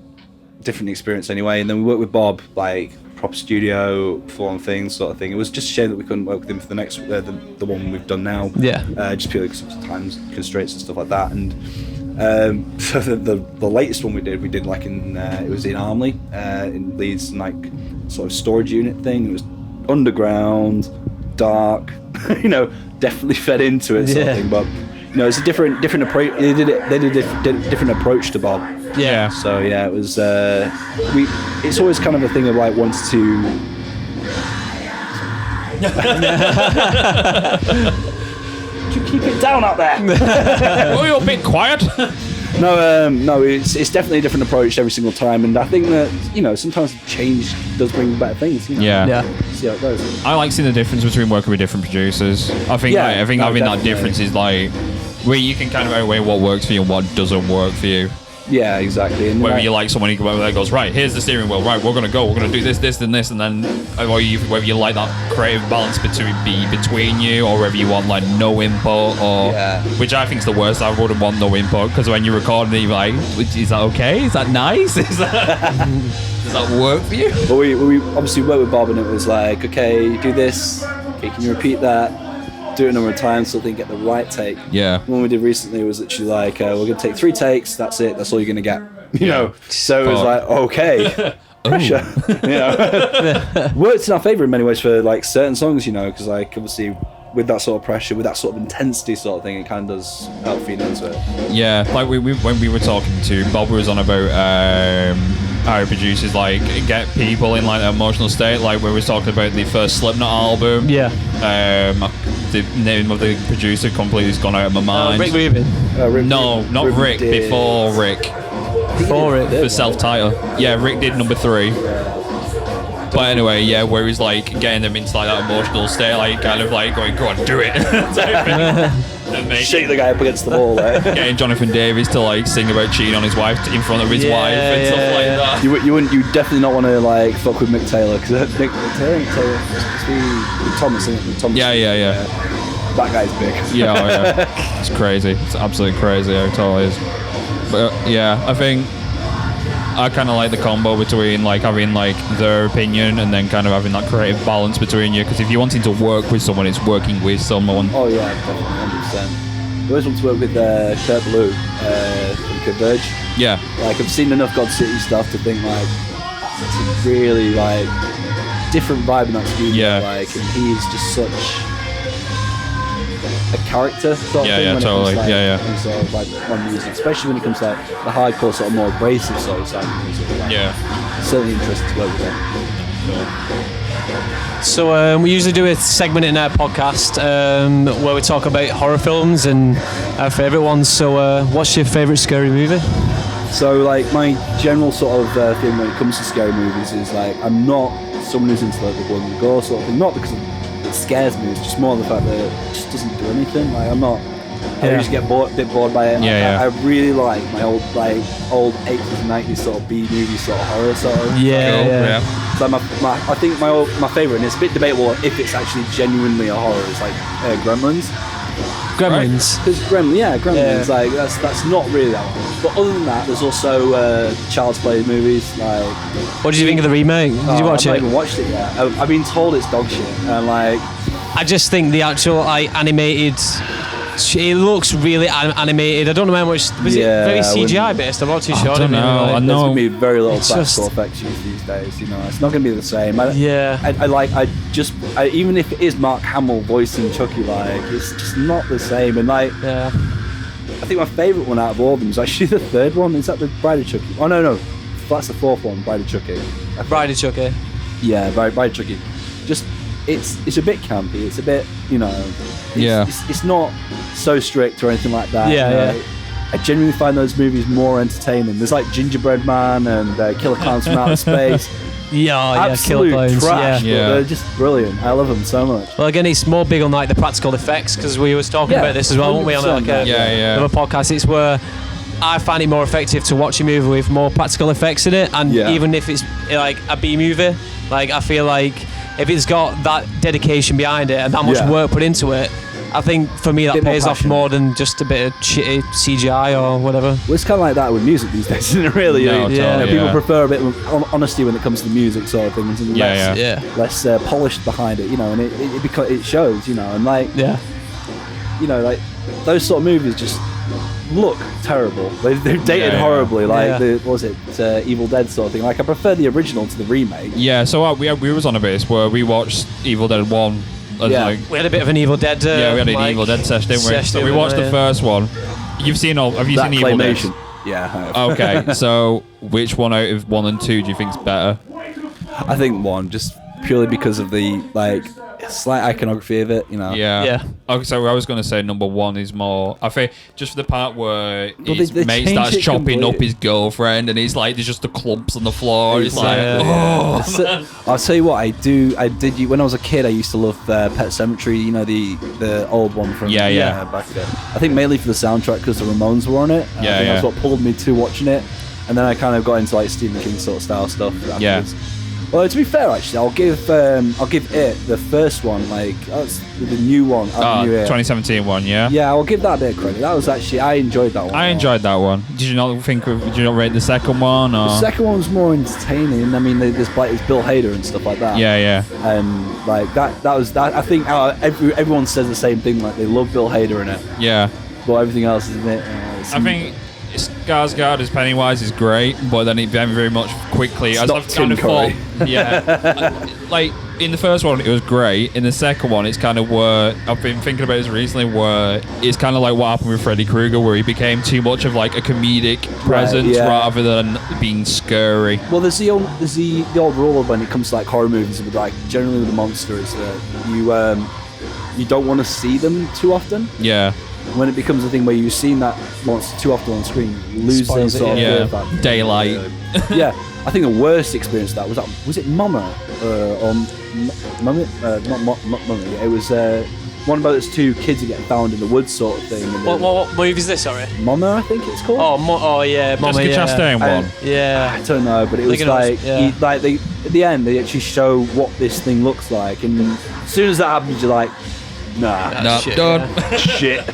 Speaker 4: different experience anyway. And then we worked with Bob, like, proper studio, full-on things sort of thing. It was just a shame that we couldn't work with him for the next, the one we've done now.
Speaker 1: Yeah.
Speaker 4: Just purely because of time constraints and stuff like that. And so the latest one we did like in it was in Armley, in Leeds, like sort of storage unit thing. It was underground, dark, you know, definitely fed into it sort of thing. But you know, it's a different approach. They did a different approach to Bob.
Speaker 1: yeah.
Speaker 4: So yeah, it was. It's always kind of a thing of like wants to. Keep it down out there.
Speaker 6: Oh, you're a bit quiet.
Speaker 4: No, it's definitely a different approach every single time, and I think that, you know, sometimes change does bring better things. You know?
Speaker 1: Yeah.
Speaker 4: See how it goes.
Speaker 6: I like seeing the difference between working with different producers. I think
Speaker 4: Yeah,
Speaker 6: having
Speaker 4: no,
Speaker 6: that
Speaker 4: definitely.
Speaker 6: difference is like where you can kind of outweigh what works for you and what doesn't work for you.
Speaker 4: Yeah, exactly. And
Speaker 6: Whether
Speaker 4: like,
Speaker 6: you like someone who goes, right, here's the steering wheel, right, we're gonna do this, and this, and then whether you like that creative balance between you, or whether you want like no input, or which I think is the worst. I wouldn't want no input, because when you're recording it, you're like, is that okay? Is that nice? Is that does that work for you?
Speaker 4: but we obviously worked with Bob, and it was like, okay, do this. Okay, can you repeat that? Do it a number of times so they get the right take.
Speaker 6: Yeah.
Speaker 4: The one we did recently was literally like, we're going to take 3 takes, that's it, that's all you're going to get. You know? So it was like, okay, pressure. You know? Works in our favour in many ways for like certain songs, you know, because like obviously with that sort of pressure, with that sort of intensity sort of thing, it kind of does help feed into it.
Speaker 6: Yeah, like we when we were talking to Bob, was on about how producers like get people in like an emotional state. Like we were talking about the first Slipknot album.
Speaker 1: Yeah.
Speaker 6: The name of the producer completely has gone out of my mind.
Speaker 1: Rick Rubin.
Speaker 6: No, not Rick.
Speaker 4: did-
Speaker 6: Before Rick,
Speaker 1: For it.
Speaker 6: for self-title. Yeah, Rick did number 3. But anyway, yeah, where he's like getting them into like that emotional state, like kind of like going, go on, do it. And
Speaker 4: Shake the guy up against the wall there.
Speaker 6: getting Jonathan Davis to like sing about cheating on his wife in front of his wife and stuff like that.
Speaker 4: You definitely not want to like fuck with Mick Taylor, because Mick Taylor, Thomas, isn't it? Thomas.
Speaker 6: Yeah.
Speaker 4: That guy's big.
Speaker 6: Yeah, oh, yeah. It's crazy. It's absolutely crazy how tall he is. But yeah, I think I kind of like the combo between like having like their opinion and then kind of having that creative balance between you. Because if you're wanting to work with someone, it's working with someone.
Speaker 4: Oh yeah, definitely, 100%. I always want to work with Kurt Ballou from Converge.
Speaker 6: Yeah.
Speaker 4: Like I've seen enough God City stuff to think like it's a really like different vibe in that studio.
Speaker 6: Yeah.
Speaker 4: Like, and he's just such a character sort of thing.
Speaker 2: Yeah,
Speaker 4: when
Speaker 2: totally.
Speaker 4: It comes to,
Speaker 2: Yeah.
Speaker 4: and sort of like on music, especially when it comes to like, the hardcore sort of more abrasive sort of sound of music. Like, certainly interested to work with them.
Speaker 1: So we usually do a segment in our podcast where we talk about horror films and our favourite ones. So what's your favourite scary movie?
Speaker 4: So like my general sort of thing when it comes to scary movies is like I'm not someone who's into like the blood and the gore sort of thing. Not because it scares me. It's just more the fact that it just doesn't do anything. Like I'm not. I just get a bit bored by it.
Speaker 2: Yeah,
Speaker 4: I really like my old 80s and 90s sort of B movie sort of horror sort of.
Speaker 1: Yeah.
Speaker 4: So I think my favourite, and it's a bit debatable if it's actually genuinely a horror, is like Gremlins.
Speaker 1: Gremlins.
Speaker 4: Because Gremlins, like that's not really that one. But other than that, there's also Child's Play movies. Like,
Speaker 1: What did you think of the remake? Did you watch
Speaker 4: I've not
Speaker 1: it?
Speaker 4: even watched it yet. I've been told it's dog shit, and like.
Speaker 1: I just think the actual animated. It looks really animated. I don't know how much. Was it very CGI based? I'm not too sure.
Speaker 2: I don't know. I
Speaker 4: There's
Speaker 2: know.
Speaker 4: gonna be very little
Speaker 1: It's
Speaker 4: practical
Speaker 1: just-
Speaker 4: effects used these days. You know, it's not gonna be the same.
Speaker 1: Yeah.
Speaker 4: Even if it is Mark Hamill voicing Chucky, like it's just not the same. And like,
Speaker 1: Yeah.
Speaker 4: I think my favourite one out of all of them is actually the third one. Is that the Bride of Chucky? Oh no, that's the fourth one, Bride of Chucky.
Speaker 1: Bride of Chucky.
Speaker 4: Yeah, Bride of Chucky. Just it's a bit campy. It's a bit, you know. It's not so strict or anything like that.
Speaker 1: Yeah,
Speaker 4: you know?
Speaker 1: yeah.
Speaker 4: I genuinely find those movies more entertaining. There's like Gingerbread Man and Killer Clowns from Outer Space.
Speaker 1: Yeah,
Speaker 4: Absolute
Speaker 1: Killer Clowns.
Speaker 4: trash,
Speaker 1: Yeah.
Speaker 4: but they're just brilliant. I love them so much.
Speaker 1: Well, again, it's more big on like the practical effects because we was talking
Speaker 4: Yeah,
Speaker 1: about this as well, weren't we? On like
Speaker 4: 100%,
Speaker 1: another podcast, it's where I find it more effective to watch a movie with more practical effects in it, and even if it's like a B movie, like I feel like if it's got that dedication behind it and that much work put into it, I think for me that
Speaker 4: Bit more
Speaker 1: pays off
Speaker 4: passion.
Speaker 1: more than just a bit of shitty CGI or whatever.
Speaker 4: Well, it's kind of like that with music these days, isn't it? Really,
Speaker 2: No,
Speaker 4: You know,
Speaker 2: totally,
Speaker 4: people
Speaker 2: yeah.
Speaker 4: prefer a bit of honesty when it comes to the music sort of things, and less polished behind it, you know, and it shows, you know, and like you know, like those sort of movies just look terrible. They've dated horribly, like the what was it, Evil Dead sort of thing. Like I prefer the original to the remake.
Speaker 2: Yeah, so we was on a base where we watched Evil Dead 1. Like,
Speaker 1: We had a bit of an Evil Dead.
Speaker 2: we had an Evil Dead session, didn't we? So we watched the first one. Have you seen Evil Dead?
Speaker 4: Claymation. Yeah. I have.
Speaker 2: Okay, so which one out of 1 and 2 do you think's better?
Speaker 4: I think 1, just purely because of the like slight iconography of it, you know.
Speaker 2: Yeah. Okay, so I was going to say number 1 is more. I think just for the part where his
Speaker 4: they
Speaker 2: mate
Speaker 4: changed
Speaker 2: starts
Speaker 4: it
Speaker 2: chopping
Speaker 4: completely.
Speaker 2: up his girlfriend, and he's like, there's just the clumps on the floor. It's like,
Speaker 4: So, I'll tell you what I did. When I was a kid, I used to love Pet Sematary. You know the old one from back then. I think mainly for the soundtrack because the Ramones were on it. I think that's what pulled me to watching it, and then I kind of got into like Stephen King sort of style stuff afterwards. Well, to be fair, actually, I'll give it the first one, like that's the new one.
Speaker 2: 2017 one, yeah.
Speaker 4: Yeah, I'll give that a bit of credit. That was actually I enjoyed that one.
Speaker 2: I enjoyed that one. Did you not rate the second one? Or?
Speaker 4: The second one was more entertaining. I mean, there's Bill Hader and stuff like that.
Speaker 2: Yeah.
Speaker 4: And like that was that. I think everyone says the same thing. Like they love Bill Hader in it.
Speaker 2: Yeah.
Speaker 4: But everything else is a bit.
Speaker 2: I think Skarsgård as Pennywise is great, but then it very much quickly.
Speaker 4: It's
Speaker 2: as
Speaker 4: not
Speaker 2: I've
Speaker 4: Tim
Speaker 2: kind of
Speaker 4: Curry.
Speaker 2: like in the first one, it was great. In the second one, it's kind of where I've been thinking about this recently. Where it's kind of like what happened with Freddy Krueger, where he became too much of like a comedic presence rather than being scary.
Speaker 4: Well, there's the old rule when it comes to like horror movies with like generally with the monsters that you don't want to see them too often.
Speaker 2: Yeah.
Speaker 4: When it becomes a thing where you've seen that monster too often on screen, you lose the sort of fear of that.
Speaker 2: Daylight.
Speaker 4: Yeah, I think the worst experience of that was it Mama or Mummy? Not Mummy. It was one about those 2 kids that get found in the woods sort of thing. And
Speaker 1: What movie is this? Sorry.
Speaker 4: Mama, I think it's called.
Speaker 1: Yeah, Mama.
Speaker 2: Jessica Chastain one.
Speaker 4: I don't know, but it was like at the end they actually show what this thing looks like, and as soon as that happens, you're like, nah,
Speaker 2: No,
Speaker 1: shit,
Speaker 2: done.
Speaker 4: shit.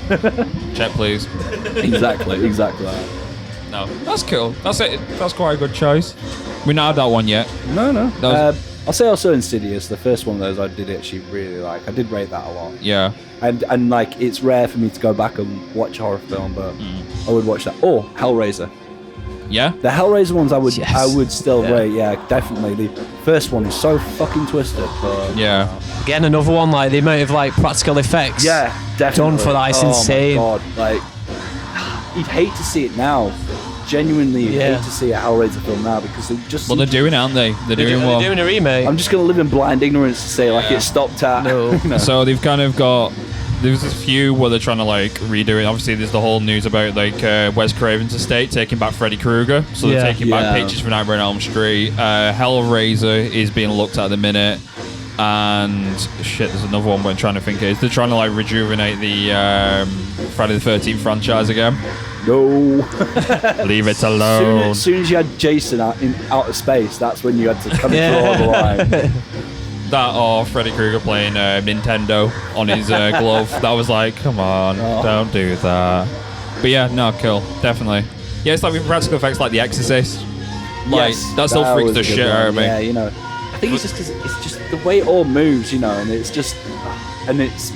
Speaker 2: Check, please.
Speaker 4: exactly that.
Speaker 2: No, that's cool. That's it. That's quite a good choice. We not had that one yet.
Speaker 4: No.
Speaker 2: That
Speaker 4: I'll say also Insidious, the first one of those I did actually really like. I did rate that a lot.
Speaker 2: Yeah.
Speaker 4: And like it's rare for me to go back and watch a horror film, but I would watch that. Or Hellraiser.
Speaker 6: Yeah.
Speaker 4: The Hellraiser ones I would still
Speaker 1: Yeah.
Speaker 4: rate, yeah, definitely. The first one is so fucking twisted. But
Speaker 6: Yeah.
Speaker 1: Again, another one, like the amount of like practical effects.
Speaker 4: yeah, definitely.
Speaker 1: Done for that, it's insane.
Speaker 4: My God, like, you'd hate to see it now. Genuinely, you'd
Speaker 1: Yeah.
Speaker 4: hate to see a Hellraiser film now because they just.
Speaker 6: Well, they're doing it, aren't they? They're doing one.
Speaker 1: They're doing a remake.
Speaker 4: I'm just gonna live in blind ignorance to say like
Speaker 6: Yeah.
Speaker 4: it stopped at.
Speaker 1: No.
Speaker 4: No.
Speaker 6: So they've kind of got. There's a few where they're trying to like redo it. Obviously, there's the whole news about like Wes Craven's estate taking back Freddy Krueger. So they're
Speaker 1: Yeah.
Speaker 6: taking back pictures from Nightmare on Elm Street. Hellraiser is being looked at the minute. And shit, there's another one we're trying to think of. They're trying to like rejuvenate the Friday the 13th franchise again.
Speaker 4: No.
Speaker 6: Leave it alone.
Speaker 4: As soon as you had Jason out in outer space, that's when you had to kind of draw the line.
Speaker 6: That or Freddy Krueger playing Nintendo on his glove. That was like, come on, don't do that. But yeah, no, cool, definitely. Yeah, it's like with practical effects like The Exorcist. Like
Speaker 4: Yes,
Speaker 6: that still freaks
Speaker 4: was
Speaker 6: the
Speaker 4: a good
Speaker 6: shit
Speaker 4: one.
Speaker 6: out of me.
Speaker 4: Yeah, you know. I think it's just because it's just the way it all moves, you know, and it's just, and it's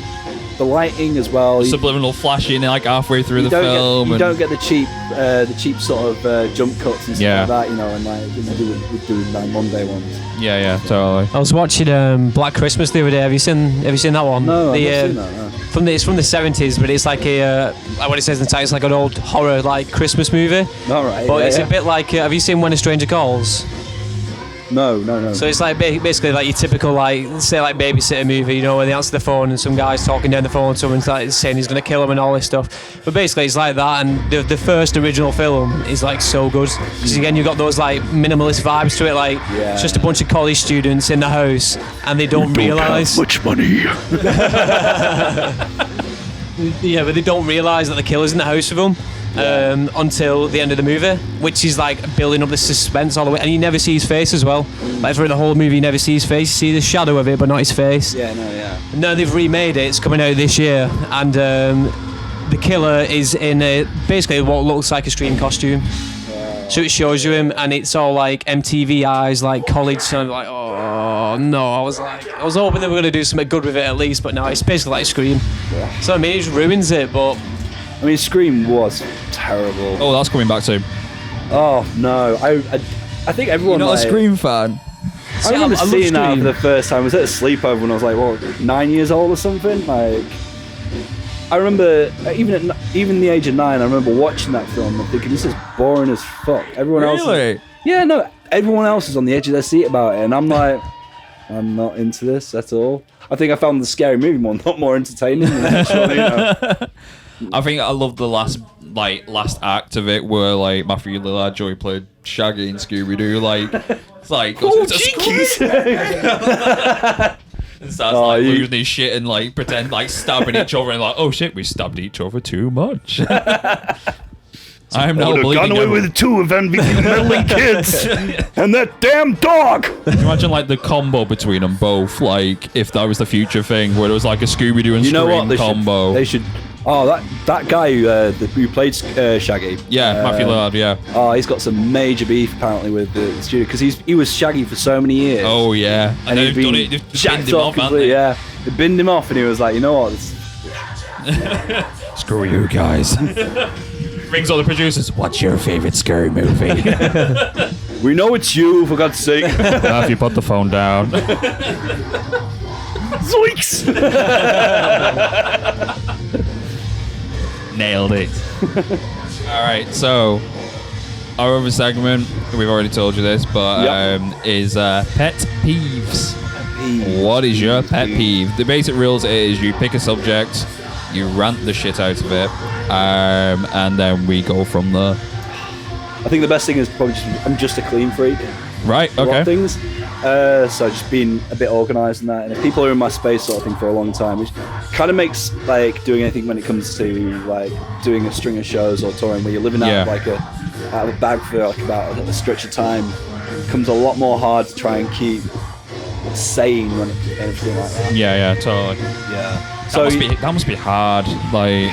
Speaker 4: the lighting as well.
Speaker 6: Subliminal flashing like halfway through the film.
Speaker 4: You don't get the cheap sort of jump cuts and stuff
Speaker 6: Yeah.
Speaker 4: like that, you know, and like we do like Monday ones.
Speaker 6: Yeah, totally.
Speaker 1: I was watching Black Christmas the other day. Have you seen that one?
Speaker 4: No,
Speaker 1: The,
Speaker 4: I've not seen that. No.
Speaker 1: It's from the 70s, but it's like like what it says in the title, it's like an old horror like Christmas movie.
Speaker 4: All right.
Speaker 1: But
Speaker 4: yeah,
Speaker 1: it's
Speaker 4: yeah.
Speaker 1: a bit like, have you seen When a Stranger Calls?
Speaker 4: No.
Speaker 1: So it's like basically like your typical like, say like babysitter movie, you know, where they answer the phone and some guy's talking down the phone, someone's like saying he's gonna kill him and all this stuff. But basically it's like that, and the first original film is like so good because again you've got those like minimalist vibes to it, like it's just a bunch of college students in the house and they don't realise.
Speaker 3: Much money.
Speaker 1: Yeah, but they don't realise that the killer's in the house with them. Until the end of the movie, which is like building up the suspense all the way, and you never see his face as well. Like through the whole movie, you never see his face. You see the shadow of it, but not his face.
Speaker 4: Yeah, no, yeah.
Speaker 1: No, they've remade it. It's coming out this year, and the killer is in basically what looks like a Scream costume. So it shows you him, and it's all like MTV eyes, like college. So I'm like, oh no! I was hoping they were gonna do something good with it at least, but no, it's basically like Scream. So I mean, it just ruins it, but.
Speaker 4: I mean, Scream was terrible.
Speaker 6: Oh, that's coming back too.
Speaker 4: Oh no, I think everyone.
Speaker 2: You're not
Speaker 4: like,
Speaker 2: a Scream fan.
Speaker 4: I remember
Speaker 1: I love
Speaker 4: seeing that for
Speaker 1: Scream.
Speaker 4: the first time. I was at a sleepover when I was like, what, 9 years old or something. Like, I remember even the age of 9, I remember watching that film and thinking this is boring as fuck. Everyone else.
Speaker 2: Really?
Speaker 4: Yeah, no. Everyone else is on the edge of their seat about it, and I'm like, I'm not into this at all. I think I found the scary movie not more entertaining than the actual, you know.
Speaker 6: I think I love the last act of it where like Matthew Lillard, Joey played Shaggy and Scooby Doo. Like it's like
Speaker 4: Oh,
Speaker 6: it's a
Speaker 4: jinkies!
Speaker 6: and starts like losing his shit and like pretend like stabbing each other and like, oh shit, we stabbed each other too much. I am now
Speaker 3: Would have
Speaker 6: bleeding.
Speaker 3: gone away
Speaker 6: everywhere.
Speaker 3: with 2 of them became meddling kids. And that damn dog.
Speaker 6: Can you imagine like the combo between them both? Like if that was the future thing where it was like a Scooby Doo and
Speaker 4: You know
Speaker 6: Scream
Speaker 4: what?
Speaker 6: combo.
Speaker 4: They should. Oh, that guy who played Shaggy.
Speaker 6: Yeah, Matthew Lillard. Yeah.
Speaker 4: Oh, he's got some major beef apparently with the studio because he was Shaggy for so many years.
Speaker 6: Oh yeah. And
Speaker 4: he'd
Speaker 6: they've done
Speaker 4: been
Speaker 6: it. They've
Speaker 4: jacked
Speaker 6: binned him off, haven't
Speaker 4: completely,
Speaker 6: they?
Speaker 4: Yeah, they binned him off, and he was like, you know what?
Speaker 6: Screw you guys. Rings all the producers. What's your favorite scary movie?
Speaker 4: We know it's you, for God's sake.
Speaker 6: If you put the phone down.
Speaker 4: Zoinks!
Speaker 6: Nailed it. All right, so our other segment, we've already told you this, but is pet peeves. What is your pet peeve? The basic rules is you pick a subject, you rant the shit out of it, and then we go from there.
Speaker 4: I think the best thing is probably I'm just a clean freak.
Speaker 6: Right,
Speaker 4: A lot of
Speaker 6: okay.
Speaker 4: things. So just being a bit organised in that, and if people are in my space sort of thing for a long time, which kind of makes like doing anything when it comes to like doing a string of shows or touring where you're living out of like out of a bag for like about a stretch of time, becomes a lot more hard to try and keep sane when it anything like that.
Speaker 6: Yeah, totally.
Speaker 4: Yeah.
Speaker 6: That must be hard. Like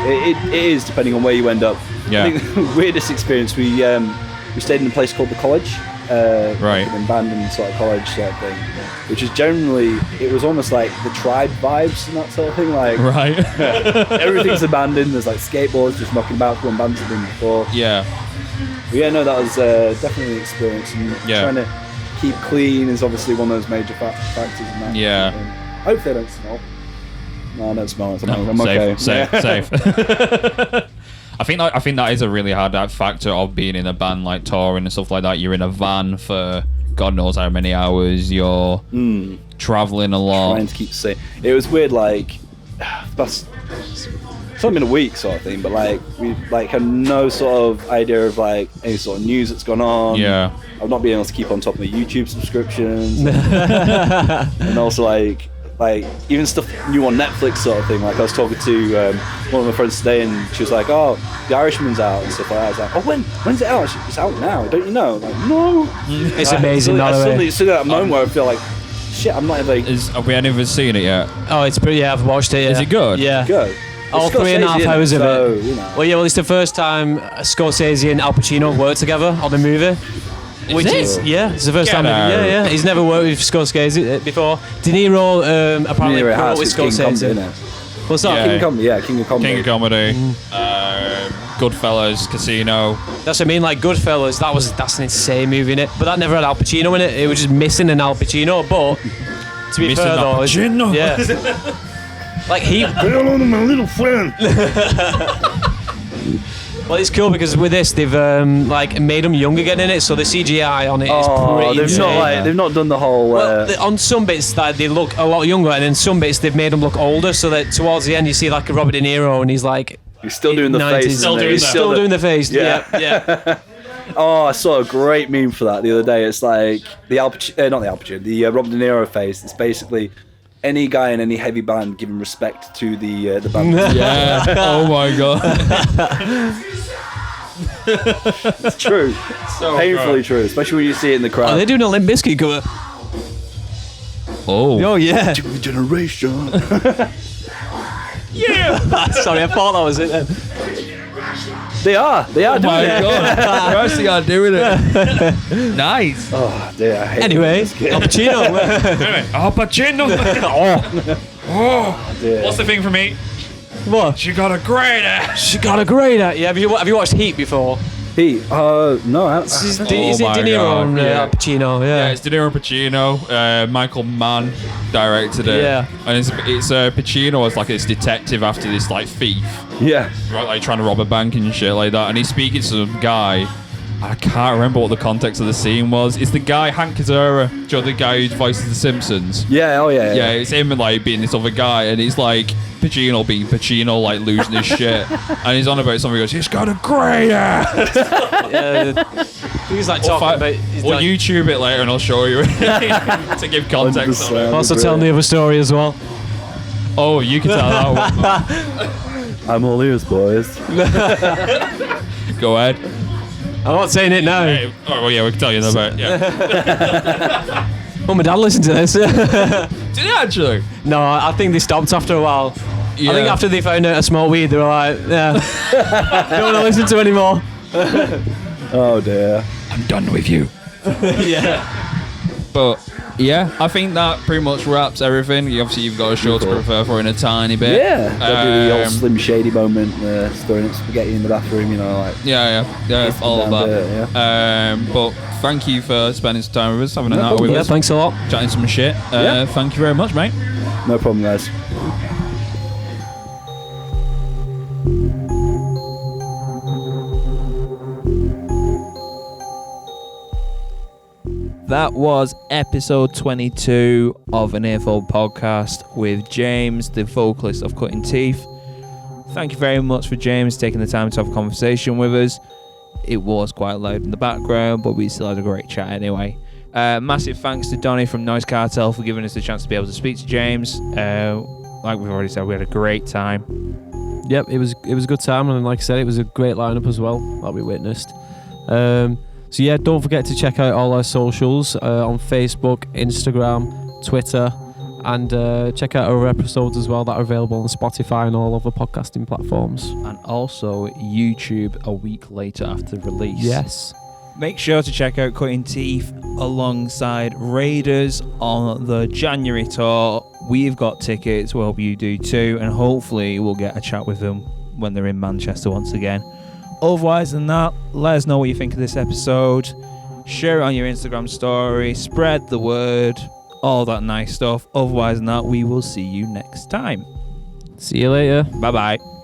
Speaker 4: It is depending on where you end up.
Speaker 6: Yeah.
Speaker 4: I think the weirdest experience we stayed in a place called the College.
Speaker 6: Right.
Speaker 4: Like an abandoned sort of college sort of thing, which is generally, it was almost like the tribe vibes and that sort of thing. Like
Speaker 6: right.
Speaker 4: everything's abandoned. There's like skateboards just knocking about from abandoned before.
Speaker 6: Yeah.
Speaker 4: But yeah, no, that was definitely an experience. And trying to keep clean is obviously one of those major factors in that.
Speaker 6: Yeah.
Speaker 4: Hopefully I don't smell. No, I don't smell it. I'm
Speaker 6: safe,
Speaker 4: okay.
Speaker 6: Safe. I think that is a really hard factor of being in a band, like touring and stuff like that. You're in a van for God knows how many hours. You're traveling a lot.
Speaker 4: Trying to keep safe. It was weird, like it's only been a week sort of thing, but like we had no sort of idea of like any sort of news that's gone on.
Speaker 6: Yeah.
Speaker 4: I've not been able to keep on top of my YouTube subscriptions, and also like even stuff new on Netflix sort of thing. Like I was talking to one of my friends today, and she was like, "Oh, The Irishman's out," and stuff like that. I was like, "Oh, when's it out?" It's out now. Don't you know? I'm like, no.
Speaker 1: It's amazing.
Speaker 4: I suddenly that moment where I feel like, shit, I'm not even.
Speaker 6: Have we even seen it yet?
Speaker 1: Oh, it's pretty. Yeah, I've watched it. Yeah.
Speaker 6: Is it good?
Speaker 1: Yeah.
Speaker 4: Good.
Speaker 1: All 3.5 hours of it.
Speaker 4: You know.
Speaker 1: Well, yeah. Well, it's the first time Scorsese and Al Pacino worked together on the movie. It's the first time. Yeah. He's never worked with Scorsese before. De Niro apparently worked with Scorsese. What's that?
Speaker 4: King of Comedy.
Speaker 6: King of Comedy. Goodfellas, Casino.
Speaker 1: That's what I mean. Like Goodfellas, that's an insane movie in it. But that never had Al Pacino in it. It was just missing an Al Pacino. But to be fair though, like he.
Speaker 3: Hello to my little friend.
Speaker 1: Well, it's cool because with this they've made him young again in it, so the CGI on it is pretty insane.
Speaker 4: They've not done the whole.
Speaker 1: On some bits they look a lot younger, and in some bits they've made him look older. So that towards the end you see like a Robert De Niro, and he's like.
Speaker 4: He's still doing the 90s.
Speaker 1: face. He's still doing the face. Yeah.
Speaker 4: Oh, I saw a great meme for that the other day. It's like the Robert De Niro face. It's basically any guy in any heavy band giving respect to the band.
Speaker 6: Yeah. Oh my god.
Speaker 4: It's true. So painfully true, especially when you see it in the crowd.
Speaker 1: Are they doing a Limp Bizkit cover?
Speaker 6: Oh
Speaker 1: yeah.
Speaker 4: Generation.
Speaker 1: Yeah. Sorry, I thought that was it then.
Speaker 4: They are doing it.
Speaker 6: My god. They're actually doing it. Nice.
Speaker 4: Oh dear.
Speaker 1: Anyway, Al Pacino.
Speaker 6: Al Pacino.
Speaker 4: Dear.
Speaker 6: What's the thing for me?
Speaker 1: What?
Speaker 6: She got a great ass.
Speaker 1: Yeah, have you watched Heat before?
Speaker 4: Heat? No.
Speaker 1: Is it De Niro and Al Pacino?
Speaker 6: Yeah, it's De Niro and Pacino. Michael Mann directed it.
Speaker 1: Yeah.
Speaker 6: And it's Pacino as like this detective after this like thief.
Speaker 4: Yeah.
Speaker 6: Right, like trying to rob a bank and shit like that. And he's speaking to some guy. I can't remember what the context of the scene was. It's the guy, Hank Azaria, do you know the guy who voices The Simpsons?
Speaker 4: Yeah,
Speaker 6: Yeah, it's him like being this other guy, and he's like Pacino being Pacino, like losing his shit. And he's on about something, he goes, he's got a great ass!
Speaker 1: He's like talking about...
Speaker 6: We'll YouTube it later and I'll show you to give context on it.
Speaker 1: Also telling the other story as well.
Speaker 6: Oh, you can tell that one.
Speaker 4: I'm all ears, boys.
Speaker 6: Go ahead.
Speaker 1: I'm not saying it now.
Speaker 6: Hey, well, yeah, we can tell you about it. Yeah.
Speaker 1: Well, my dad listened to this.
Speaker 6: Did he actually?
Speaker 1: No, I think they stopped after a while.
Speaker 6: Yeah.
Speaker 1: I think after they found out I smoked weed, they were like, yeah, don't want to listen to anymore.
Speaker 4: Oh dear.
Speaker 6: I'm done with you.
Speaker 1: Yeah.
Speaker 6: But yeah, I think that pretty much wraps everything. Obviously, you've got a show to prepare for in a tiny bit.
Speaker 4: Yeah, that'll be the old Slim Shady moment, throwing spaghetti in the bathroom, you know, like.
Speaker 6: Yeah, all of that. But thank you for spending some time with us, having an hour with us.
Speaker 1: Yeah, thanks a lot.
Speaker 6: Chatting some shit. Thank you very much, mate.
Speaker 4: No problem, guys.
Speaker 2: That was episode 22 of An Earful Podcast with James, the vocalist of Cutting Teeth. Thank you very much for James taking the time to have a conversation with us. It was quite loud in the background, but we still had a great chat anyway. Massive thanks to Donnie from Noise Cartel for giving us the chance to be able to speak to James. Like we've already said, we had a great time.
Speaker 1: Yep, it was a good time, and like I said, it was a great lineup as well that we witnessed. So yeah, don't forget to check out all our socials on Facebook, Instagram, Twitter, and check out our episodes as well that are available on Spotify and all other podcasting platforms.
Speaker 2: And also YouTube a week later after release.
Speaker 1: Yes.
Speaker 2: Make sure to check out Cutting Teeth alongside Raiders on the January tour. We've got tickets, we hope you do too, and hopefully we'll get a chat with them when they're in Manchester once again. Otherwise than that, let us know what you think of this episode. Share it on your Instagram story. Spread the word. All that nice stuff. Otherwise than that, we will see you next time.
Speaker 1: See you later.
Speaker 2: Bye-bye.